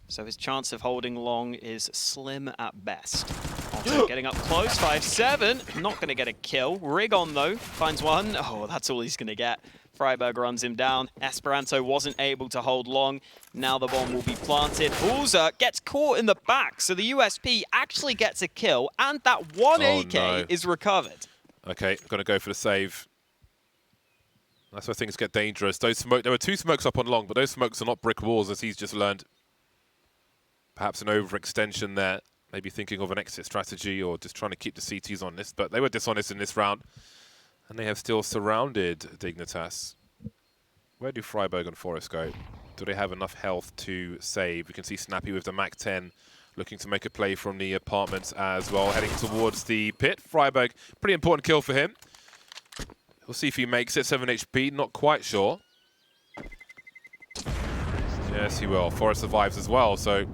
So his chance of holding long is slim at best. Also getting up close, 5-7. Not going to get a kill. Rig on, though. Finds one. Oh, that's all he's going to get. Freiberg runs him down. Esperanto wasn't able to hold long. Now the bomb will be planted. Hulzer gets caught in the back, so the USP actually gets a kill, and that one AK is recovered. Okay, I'm going to go for the save. That's where things get dangerous. There were 2 smokes up on long, but those smokes are not brick walls, as he's just learned. Perhaps an overextension there. Maybe thinking of an exit strategy or just trying to keep the CTs on this. But they were dishonest in this round. And they have still surrounded Dignitas. Where do Freiberg and Forest go? Do they have enough health to save? We can see Snappy with the Mac 10 looking to make a play from the apartments as well. Heading towards the pit. Freiberg, pretty important kill for him. We'll see if he makes it. 7 HP, not quite sure. Yes, he will. Forest survives as well, so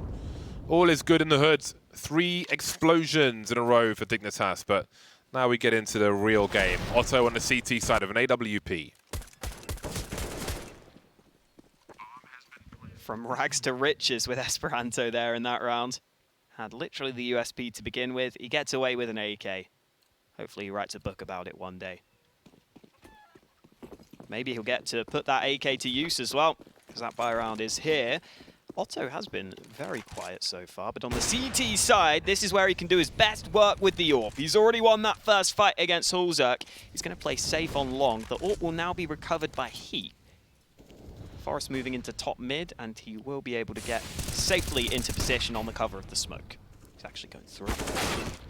all is good in the hood. 3 explosions in a row for Dignitas, but now we get into the real game. Otto on the CT side of an AWP. From rags to riches with Esperanto there in that round. Had literally the USP to begin with. He gets away with an AK. Hopefully he writes a book about it one day. Maybe he'll get to put that AK to use as well, because that buy round is here. Otto has been very quiet so far, but on the CT side, this is where he can do his best work with the AWP. He's already won that first fight against Hulzerk. He's going to play safe on long. The AWP will now be recovered by Heath. Forest moving into top mid, and he will be able to get safely into position on the cover of the smoke. He's actually going through.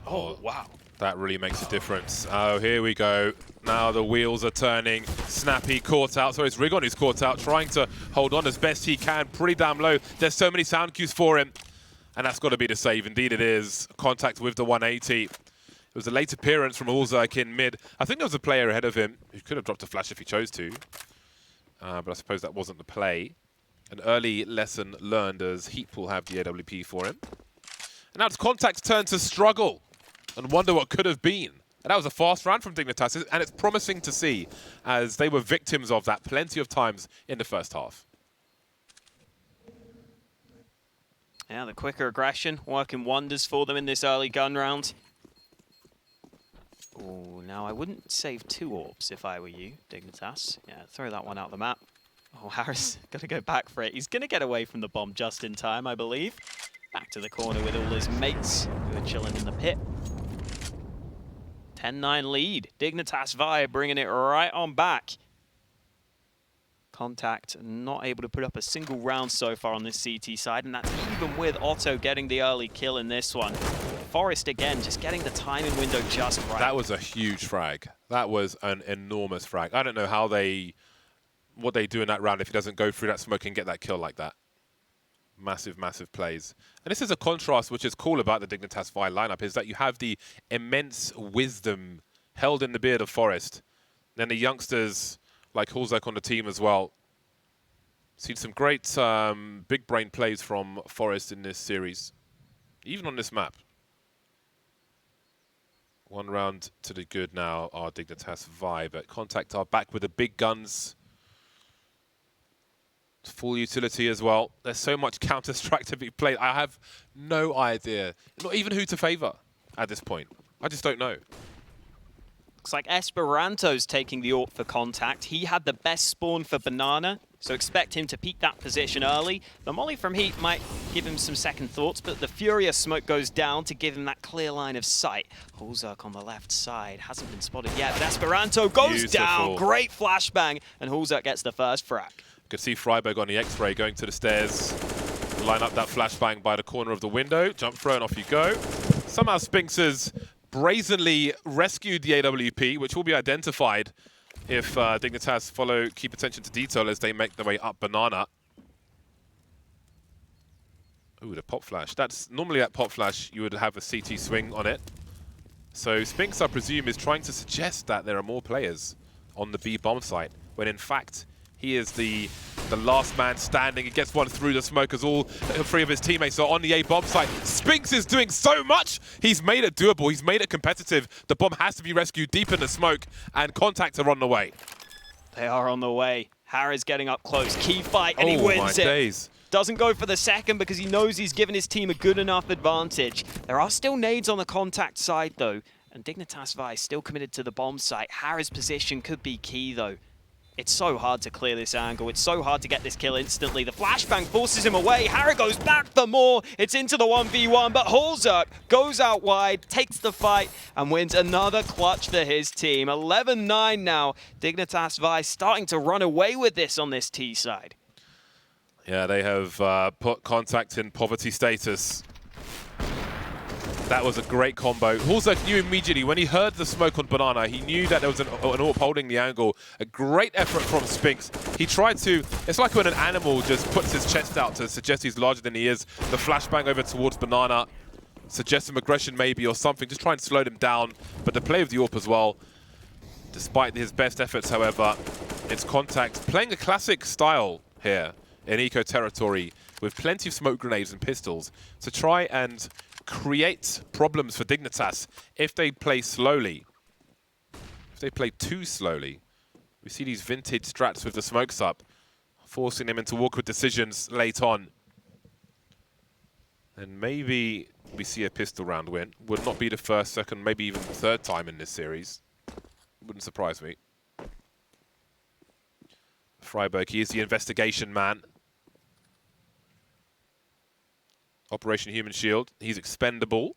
Oh, wow. That really makes a difference. Oh, here we go. Now the wheels are turning. Snappy caught out. So it's Rigon who's caught out, trying to hold on as best he can. Pretty damn low. There's so many sound cues for him. And that's got to be the save. Indeed it is. Contact with the 180. It was a late appearance from Ulzak in mid. I think there was a player ahead of him who could have dropped a flash if he chose to. But I suppose that wasn't the play. An early lesson learned, as Heath will have the AWP for him. And now it's c0ntact turn to struggle and wonder what could have been. And that was a fast round from Dignitas, and it's promising to see, as they were victims of that plenty of times in the first half. Yeah, the quicker aggression working wonders for them in this early gun round. Oh, now I wouldn't save 2 AWPs if I were you, Dignitas. Yeah, throw that one out the map. Oh, Harris got to go back for it. He's going to get away from the bomb just in time, I believe. Back to the corner with all his mates who are chilling in the pit. 10-9 lead. Dignitas VIE bringing it right on back. c0ntact not able to put up a single round so far on this CT side, and that's even with Otto getting the early kill in this one. Forest again, just getting the timing window just right. That was a huge frag. That was an enormous frag. I don't know how what they do in that round if he doesn't go through that smoke and get that kill like that. Massive, massive plays. And this is a contrast which is cool about the Dignitas VIE lineup, is that you have the immense wisdom held in the beard of Forest. Then the youngsters like Hulzak on the team as well. Seen some great big brain plays from Forest in this series, even on this map. 1 round to the good now, our Dignitas VIE, but c0ntact are back with the big guns. Full utility as well. There's so much Counter-Strike to be played. I have no idea, not even who to favor at this point. I just don't know. Looks like Esperanto's taking the AWP for c0ntact. He had the best spawn for Banana, so expect him to peek that position early. The molly from Heath might give him some second thoughts, but the Furious smoke goes down to give him that clear line of sight. Hulzerk on the left side hasn't been spotted yet, but Esperanto goes down. Great flashbang, and Hulzerk gets the first frag. You can see Freiberg on the X-ray going to the stairs. Line up that flashbang by the corner of the window. Jump throw and off you go. Somehow Spinks has brazenly rescued the AWP, which will be identified if Dignitas keep attention to detail as they make their way up banana. Ooh, the pop flash. That's normally at pop flash you would have a CT swing on it. So Spinks, I presume, is trying to suggest that there are more players on the B bomb site, when in fact he is the last man standing. He gets one through the smoke as all three of his teammates are on the A bomb site. Spinks is doing so much. He's made it doable. He's made it competitive. The bomb has to be rescued deep in the smoke, and Contact are on the way. They are on the way. Harry's getting up close. Key fight, and he wins it. Days. Doesn't go for the second because he knows he's given his team a good enough advantage. There are still nades on the Contact side, though, and Dignitas VIE still committed to the bomb site. Harry's position could be key, though. It's so hard to clear this angle. It's so hard to get this kill instantly. The flashbang forces him away. Harry goes back for more. It's into the 1v1, but Hulzerk goes out wide, takes the fight, and wins another clutch for his team. 11-9 now. Dignitas VIE starting to run away with this on this T side. Yeah, they have put Contact in poverty status. That was a great combo. Hulzerk knew immediately when he heard the smoke on banana, he knew that there was an AWP holding the angle. A great effort from Spinks. He tried to, it's like when an animal just puts his chest out to suggest he's larger than he is. The flashbang over towards banana suggests some aggression maybe or something, just try and slow them down. But the play of the AWP as well, despite his best efforts, however, it's Contact playing a classic style here in eco territory with plenty of smoke grenades and pistols to try and create problems for Dignitas if they play slowly. If they play too slowly, we see these vintage strats with the smokes up, forcing them into awkward decisions late on. And maybe we see a pistol round win. Would not be the first, second, maybe even third time in this series. Wouldn't surprise me. Freiberg, he is the investigation man. Operation Human Shield. He's expendable.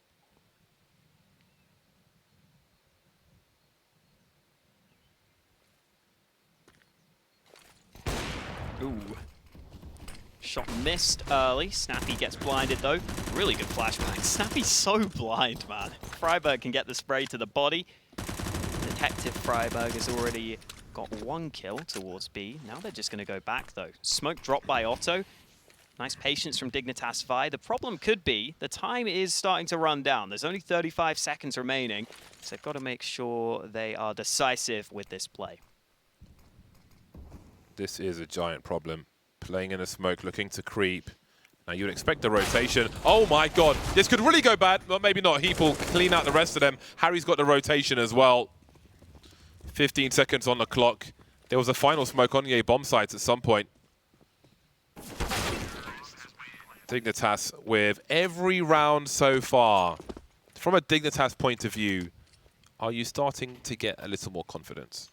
Ooh. Shot missed early. Snappy gets blinded, though. Really good flashbang. Snappy's so blind, man. Freiberg can get the spray to the body. Detective Freiberg has already got one kill towards B. Now they're just going to go back, though. Smoke dropped by Otto. Nice patience from Dignitas VIE. The problem could be the time is starting to run down. There's only 35 seconds remaining, so they've got to make sure they are decisive with this play. This is a giant problem. Playing in a smoke, looking to creep. Now you'd expect the rotation. Oh my god, this could really go bad. Well, maybe not. Heath will clean out the rest of them. Harry's got the rotation as well. 15 seconds on the clock. There was a final smoke on the A bomb sites at some point. Dignitas with every round so far. From a Dignitas point of view, are you starting to get a little more confidence?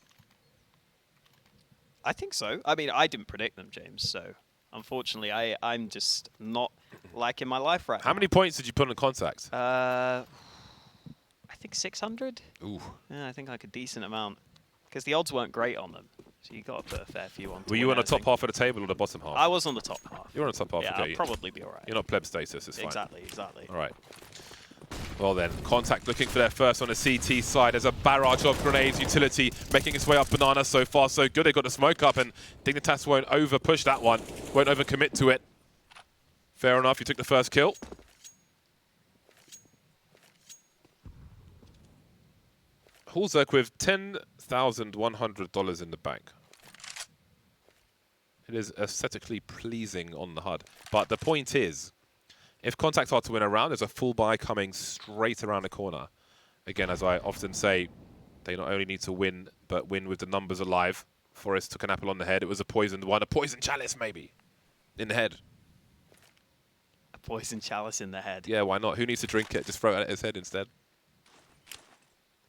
I think so. I mean, I didn't predict them, James, so unfortunately I'm just not liking my life right now. How many points did you put on Contact? I think 600. Ooh. Yeah, I think like a decent amount. Because the odds weren't great on them. So you got to put a fair few on. Were you on the top half of the table or the bottom half? I was on the top half. You're on the top half, yeah, okay. I'll probably be alright. You're not pleb status, it's fine. Exactly. All right. Well then, Contact looking for their first on the CT side. There's a barrage of grenades, utility making its way up banana. So far so good. They got the smoke up and Dignitas won't over push that one. Won't over commit to it. Fair enough, you took the first kill. Hulzerk with $10,100 in the bank. It is aesthetically pleasing on the HUD. But the point is, if Contact are to win a round, there's a full buy coming straight around the corner. Again, as I often say, they not only need to win, but win with the numbers alive. Forrest took an apple on the head. It was a poisoned one. A poison chalice, maybe, in the head. A poison chalice in the head. Yeah, why not? Who needs to drink it? Just throw it at his head instead.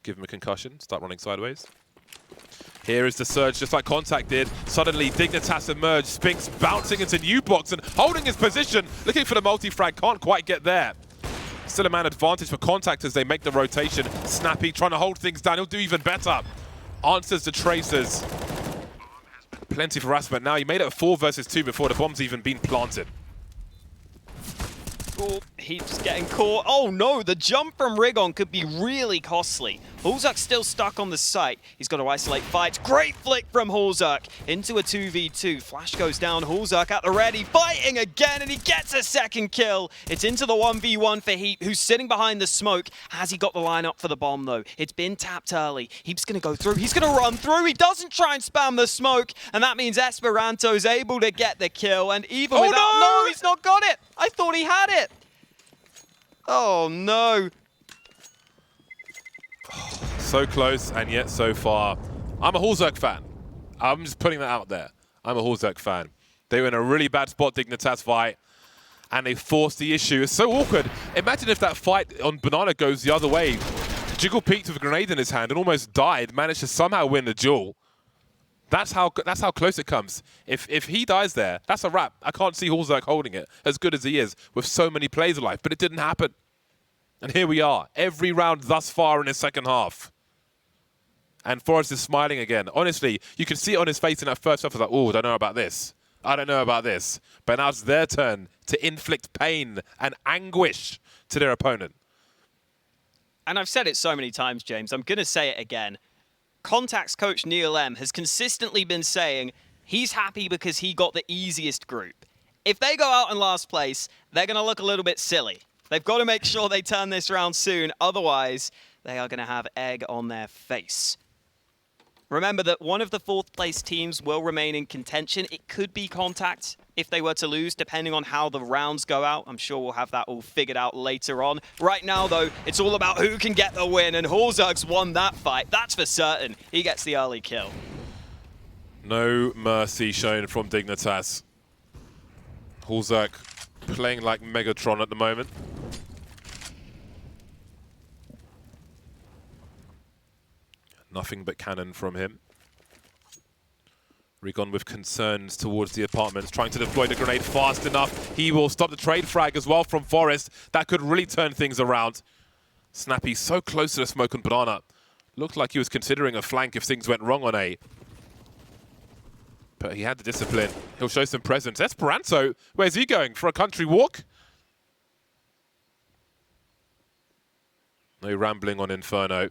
Give him a concussion. Start running sideways. Here is the surge, just like Contact did. Suddenly, Dignitas emerged. Spinks bouncing into new box and holding his position. Looking for the multi-frag. Can't quite get there. Still a man advantage for Contact as they make the rotation. Snappy trying to hold things down. He'll do even better. Answers the tracers. Plenty of harassment. Now he made it a 4 versus 2 before the bomb's even been planted. Oh, Heath's getting caught. Oh no, the jump from Rigon could be really costly. Hulzuk's still stuck on the site. He's got to isolate fights. Great flick from Hulzuk into a 2v2. Flash goes down, Hulzuk at the ready, fighting again, and he gets a second kill. It's into the 1v1 for Heath, who's sitting behind the smoke. Has he got the line up for the bomb though? It's been tapped early. Heath's going to go through. He's going to run through. He doesn't try and spam the smoke, and that means Esperanto's able to get the kill. And even without... No, he's not got it. I thought he had it. Oh no. So close and yet so far. I'm a Hulzuk fan. I'm just putting that out there. I'm a Hulzuk fan. They were in a really bad spot, Dignitas fight, and they forced the issue. It's so awkward. Imagine if that fight on Banana goes the other way. Jiggle peeked with a grenade in his hand and almost died, managed to somehow win the duel. That's how close it comes. If he dies there, that's a wrap. I can't see Hulzuk holding it as good as he is with so many plays alive, but it didn't happen. And here we are, every round thus far in his second half. And Forrest is smiling again. Honestly, you can see it on his face in that first half. Like, oh, I don't know about this. I don't know about this. But now it's their turn to inflict pain and anguish to their opponent. And I've said it so many times, James. I'm going to say it again. c0ntact's coach Neil M has consistently been saying he's happy because he got the easiest group. If they go out in last place, they're going to look a little bit silly. They've got to make sure they turn this round soon. Otherwise, they are going to have egg on their face. Remember that one of the fourth place teams will remain in contention. It could be c0ntact if they were to lose, depending on how the rounds go out. I'm sure we'll have that all figured out later on. Right now, though, it's all about who can get the win, and Hulzuk's won that fight. That's for certain. He gets the early kill. No mercy shown from Dignitas. Hulzuk playing like Megatron at the moment. Nothing but cannon from him. Rigon with concerns towards the apartments, trying to deploy the grenade fast enough. He will stop the trade frag as well from Forest. That could really turn things around. Snappy so close to the smoke on Banana. Looked like he was considering a flank if things went wrong on A. But he had the discipline. He'll show some presence. Esperanto, where's he going? For a country walk? No rambling on Inferno.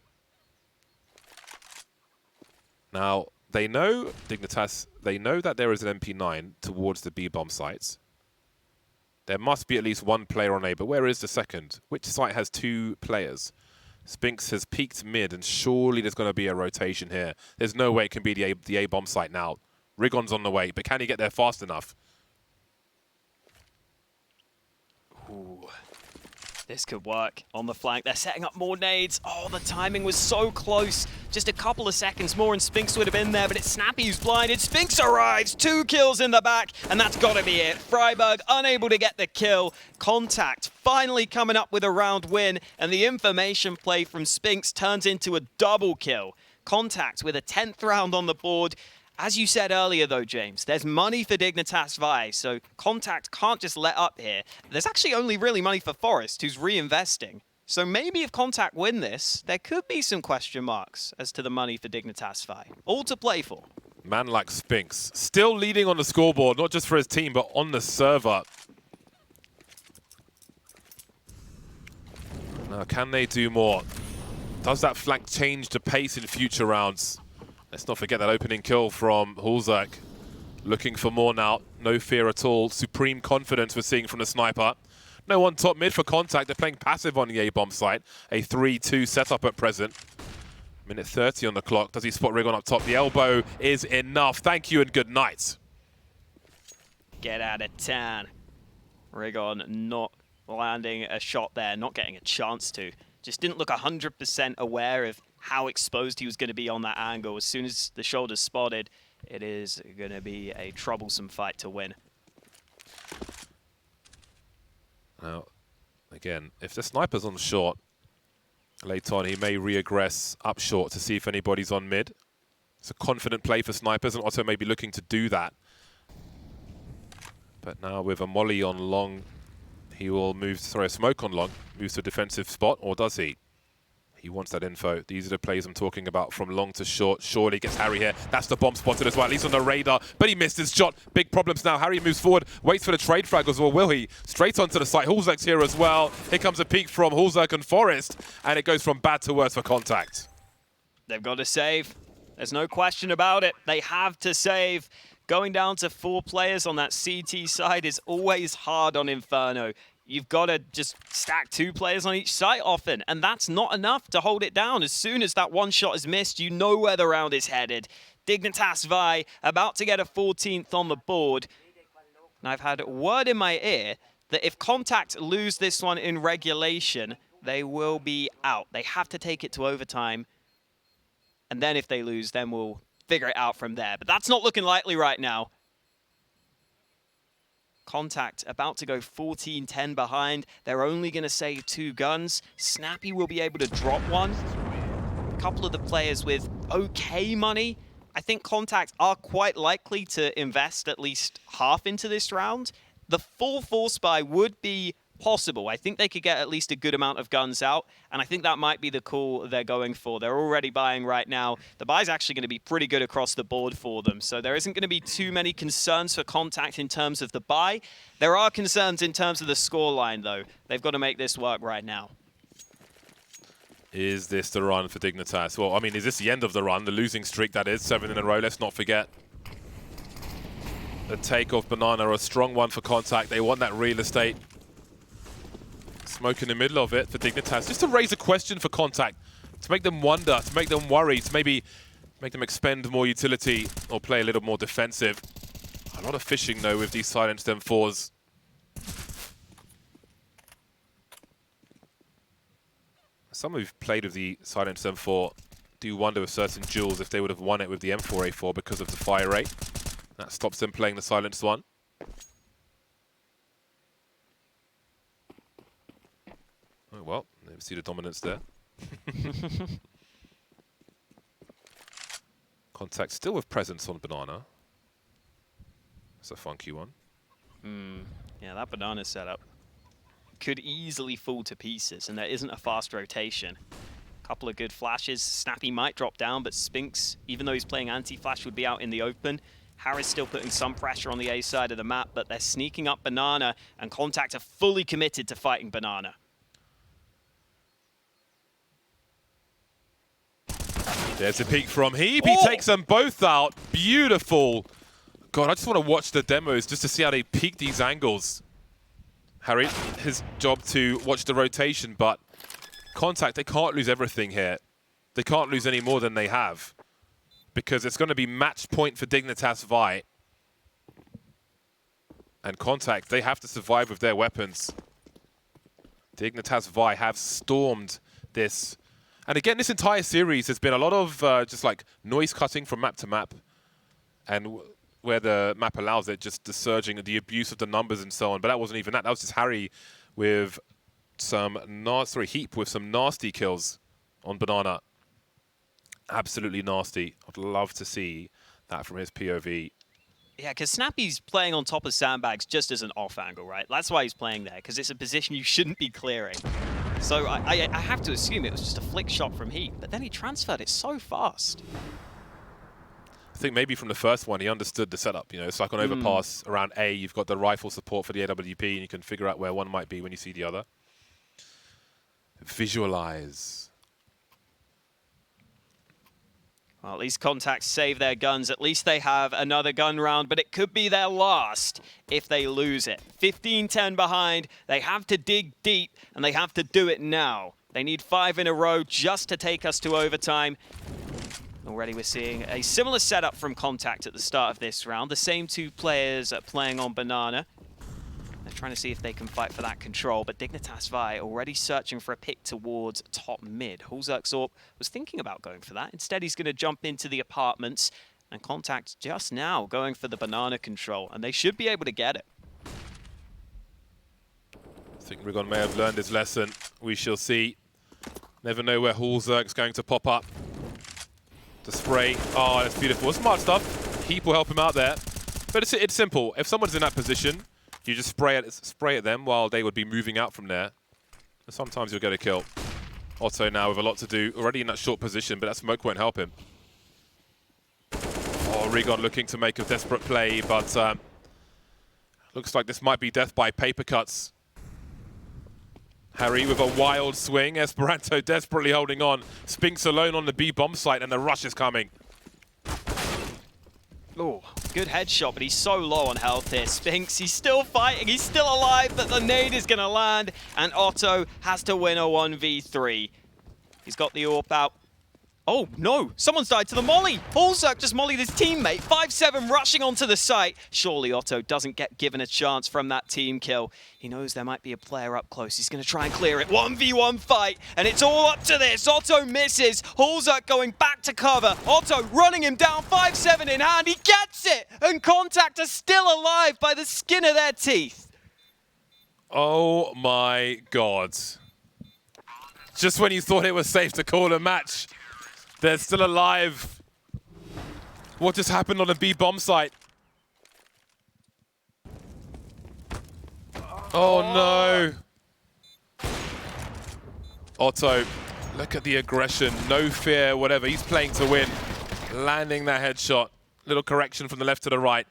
Now, they know, Dignitas, they know that there is an MP9 towards the B-bomb sites. There must be at least one player on A, but where is the second? Which site has two players? Spinks has peaked mid, and surely there's going to be a rotation here. There's no way it can be the A-bomb site now. Rigon's on the way, but can he get there fast enough? Ooh. This could work on the flank. They're setting up more nades. Oh, the timing was so close. Just a couple of seconds more and Spinks would have been there, but it's Snappy who's blinded. Spinks arrives, 2 kills in the back, and that's got to be it. Freiburg unable to get the kill. c0ntact finally coming up with a round win, and the information play from Spinks turns into a double kill. c0ntact with a 10th round on the board. As you said earlier, though, James, there's money for Dignitas VIE, so c0ntact can't just let up here. There's actually only really money for Forest, who's reinvesting. So maybe if c0ntact win this, there could be some question marks as to the money for Dignitas VIE. All to play for. Man like Spinks, still leading on the scoreboard, not just for his team, but on the server. Now, can they do more? Does that flank change the pace in future rounds? Let's not forget that opening kill from Hulzuk. Looking for more now. No fear at all. Supreme confidence we're seeing from the sniper. No one top mid for c0ntact. They're playing passive on the A-bomb site. A 3-2 setup at present. Minute 30 on the clock. Does he spot Rigon up top? The elbow is enough. Thank you and good night. Get out of town. Rigon not landing a shot there. Not getting a chance to. Just didn't look 100% aware of how exposed he was going to be on that angle. As soon as the shoulder's spotted, it is going to be a troublesome fight to win. Now, again, if the sniper's on short, later on he may re-aggress up short to see if anybody's on mid. It's a confident play for snipers, and Otto may be looking to do that. But now with a molly on long, he will move to throw a smoke on long, moves to a defensive spot, or does he? He wants that info. These are the plays I'm talking about, from long to short. Surely gets Harry here. That's the bomb spotted as well, at least on the radar. But he missed his shot. Big problems now. Harry moves forward, waits for the trade frag as well, will he? Straight onto the site. Hulzerk's here as well. Here comes a peek from Hulzerk and Forest, and it goes from bad to worse for c0ntact. They've got to save. There's no question about it. They have to save. Going down to 4 players on that CT side is always hard on Inferno. You've got to just stack 2 players on each site often, and that's not enough to hold it down. As soon as that one shot is missed, you know where the round is headed. Dignitas VIE about to get a 14th on the board. And I've had word in my ear that if c0ntact lose this one in regulation, they will be out. They have to take it to overtime. And then if they lose, then we'll figure it out from there. But that's not looking likely right now. c0ntact about to go 14-10 behind. They're only going to save 2 guns. Snappy will be able to drop one. A couple of the players with okay money. I think c0ntact are quite likely to invest at least half into this round. The full force buy would be possible. I think they could get at least a good amount of guns out, and I think that might be the call they're going for. They're already buying right now. The buy's actually going to be pretty good across the board for them, so there isn't going to be too many concerns for c0ntact in terms of the buy. There are concerns in terms of the scoreline, though. They've got to make this work right now. Is this the run for Dignitas? Well, I mean, is this the end of the run? The losing streak, that is. 7 in a row, let's not forget. The take off Banana, a strong one for c0ntact. They want that real estate. Smoke in the middle of it for Dignitas, just to raise a question for c0ntact, to make them wonder, to make them worry, to maybe make them expend more utility or play a little more defensive. A lot of fishing, though, with these silenced M4s. Some who've played with the silenced M4 do wonder with certain duels if they would have won it with the M4A4 because of the fire rate. That stops them playing the silenced one. Oh, well, never see the dominance there. c0ntact still with presence on Banana. That's a funky one. Yeah, that Banana setup could easily fall to pieces, and there isn't a fast rotation. Couple of good flashes. Snappy might drop down, but Spinks, even though he's playing anti-flash, would be out in the open. Harris still putting some pressure on the A side of the map, but they're sneaking up Banana, and c0ntact are fully committed to fighting Banana. There's a peek from Heath. He takes them both out. Beautiful. God, I just want to watch the demos just to see how they peek these angles. Harry, his job to watch the rotation, but c0ntact, they can't lose everything here. They can't lose any more than they have, because it's going to be match point for Dignitas VIE. And c0ntact, they have to survive with their weapons. Dignitas VIE have stormed this. And again, this entire series has been a lot of just like noise cutting from map to map. And where the map allows it, just the surging, the abuse of the numbers and so on. But that wasn't even that. That was just Harry with some Heap with some nasty kills on Banana. Absolutely nasty. I'd love to see that from his POV. Yeah, because Snappy's playing on top of sandbags just as an off angle, right? That's why he's playing there, because it's a position you shouldn't be clearing. So I have to assume it was just a flick shot from Heath, but then he transferred it so fast. I think maybe from the first one, he understood the setup. You know, it's like on overpass around A, you've got the rifle support for the AWP, and you can figure out where one might be when you see the other. Visualize. Well, at least c0ntact save their guns. At least they have another gun round, but it could be their last if they lose it. 15-10 behind. They have to dig deep, and they have to do it now. They need 5 in a row just to take us to overtime. Already we're seeing a similar setup from c0ntact at the start of this round. The same 2 players playing on Banana. They're trying to see if they can fight for that control, but Dignitas VIE already searching for a pick towards top mid. Hulzerk was thinking about going for that. Instead, he's going to jump into the apartments, and c0ntact just now going for the Banana control, and they should be able to get it. I think Rigon may have learned his lesson. We shall see. Never know where Hulzerk's going to pop up. The spray. Oh, that's beautiful. Smart stuff. Heap will help him out there. But it's simple. If someone's in that position, you just spray at them while they would be moving out from there. And sometimes you'll get a kill. Otto now with a lot to do, already in that short position, but that smoke won't help him. Oh, Rigon looking to make a desperate play, but looks like this might be death by paper cuts. Harry with a wild swing. Esperanto desperately holding on. Spinks alone on the B bomb site, and the rush is coming. Oh, good headshot, but he's so low on health here. Spinks, he's still fighting, he's still alive, but the nade is going to land, and Otto has to win a 1v3. He's got the AWP out. Oh, no, someone's died to the molly. Hulzerk just mollied his teammate. 5-7 rushing onto the site. Surely Otto doesn't get given a chance from that team kill. He knows there might be a player up close. He's going to try and clear it. 1v1 fight, and it's all up to this. Otto misses. Hulzerk going back to cover. Otto running him down, 5-7 in hand. He gets it, and c0ntact are still alive by the skin of their teeth. Oh my God. Just when you thought it was safe to call a match, they're still alive. What just happened on the B bomb site? Oh no. Otto, look at the aggression, no fear, whatever. He's playing to win. Landing that headshot. Little correction from the left to the right.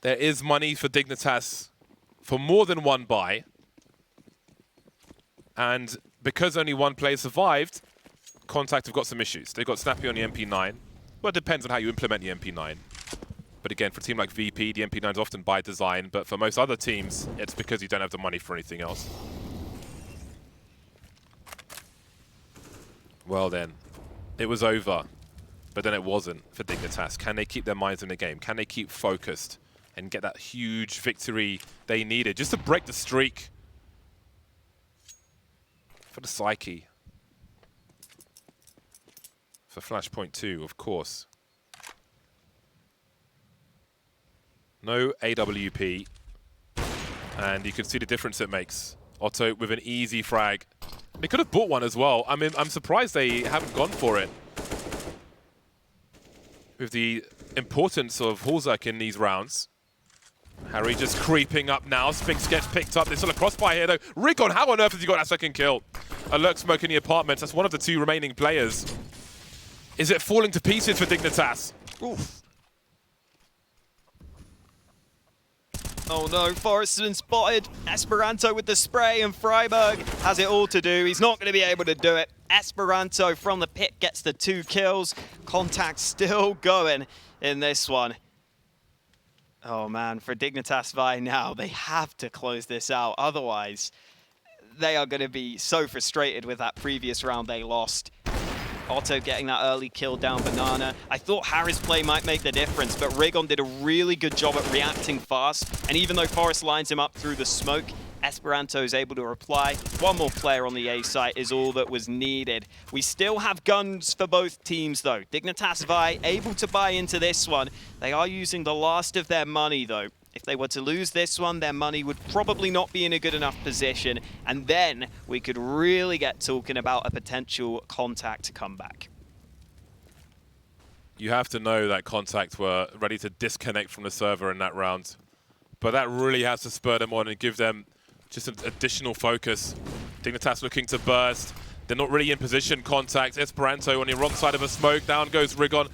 There is money for Dignitas for more than one buy. And because only one player survived, c0ntact have got some issues. They've got Snappy on the MP9. Well, it depends on how you implement the MP9. But again, for a team like VP, the MP9 is often by design. But for most other teams, it's because you don't have the money for anything else. Well then, it was over. But then it wasn't for Dignitas. Can they keep their minds in the game? Can they keep focused and get that huge victory they needed just to break the streak? For the psyche. For Flashpoint 2, of course. No AWP. And you can see the difference it makes. Otto with an easy frag. They could have bought one as well. I mean, I'm surprised they haven't gone for it. With the importance of Hulzerk in these rounds. Harry just creeping up now. Spinks gets picked up. There's still a crossfire here, though. Rigon, how on earth has he got that second kill? A lurk smoke in the apartments. That's one of the two remaining players. Is it falling to pieces for Dignitas? Oof. Oh no, Forrest's been spotted. Esperanto with the spray, and Freiburg has it all to do. He's not going to be able to do it. Esperanto from the pit gets the 2 kills. c0ntact still going in this one. Oh man, for Dignitas VIE now, they have to close this out. Otherwise, they are going to be so frustrated with that previous round they lost. Otto getting that early kill down Banana. I thought Harry's play might make the difference, but Rigon did a really good job at reacting fast. And even though Forrest lines him up through the smoke, Esperanto is able to reply. One more player on the A site is all that was needed. We still have guns for both teams, though. Dignitas VIE able to buy into this one. They are using the last of their money, though. If they were to lose this one, their money would probably not be in a good enough position, and then we could really get talking about a potential c0ntact comeback. You have to know that c0ntact were ready to disconnect from the server in that round. But that really has to spur them on and give them just an additional focus. Dignitas looking to burst. They're not really in position, c0ntact. Esperanto on the wrong side of a smoke. Down goes Rigon.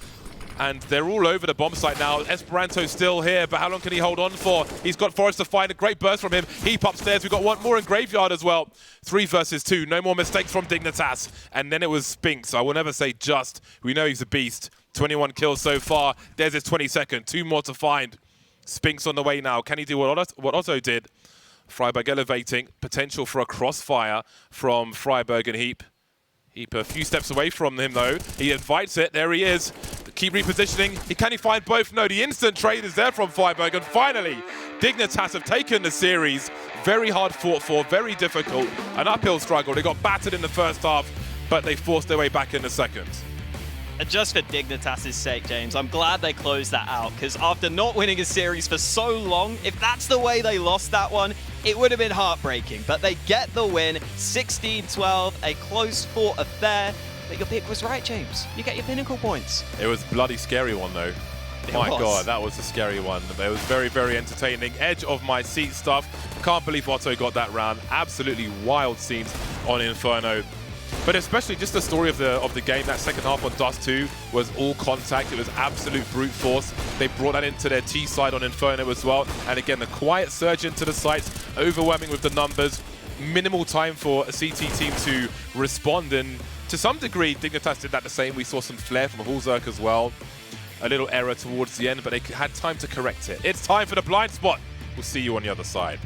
And they're all over the bomb site now. Esperanto's still here, but how long can he hold on for? He's got Forrest to find a great burst from him. Heath upstairs. We've got one more in Graveyard as well. 3 versus 2. No more mistakes from Dignitas. And then it was Spinks. I will never say just. We know he's a beast. 21 kills so far. There's his 22nd. 2 more to find. Spinks on the way now. Can he do what Otto did? Freiburg elevating. Potential for a crossfire from Freiburg and Heath. Heath a few steps away from him, though. He invites it. There he is. Keep repositioning. Can he find both? No, the instant trade is there from Freiburg. And finally, Dignitas have taken the series. Very hard fought for, very difficult. An uphill struggle. They got battered in the first half, but they forced their way back in the second. And just for Dignitas' sake, James, I'm glad they closed that out, because after not winning a series for so long, if that's the way they lost that one, it would have been heartbreaking. But they get the win, 16-12, a close-fought affair. But your pick was right, James. You get your pinnacle points. It was a bloody scary one, though. My God, that was a scary one. It was very, very entertaining. Edge of my seat stuff. Can't believe Otto got that round. Absolutely wild scenes on Inferno. But especially just the story of the game, that second half on Dust 2 was all contact. It was absolute brute force. They brought that into their T side on Inferno as well. And again, the quiet surge into the sites, overwhelming with the numbers. Minimal time for a CT team to respond. And to some degree, Dignitas did that the same. We saw some flair from Hulzerk as well. A little error towards the end, but they had time to correct it. It's time for the blind spot. We'll see you on the other side.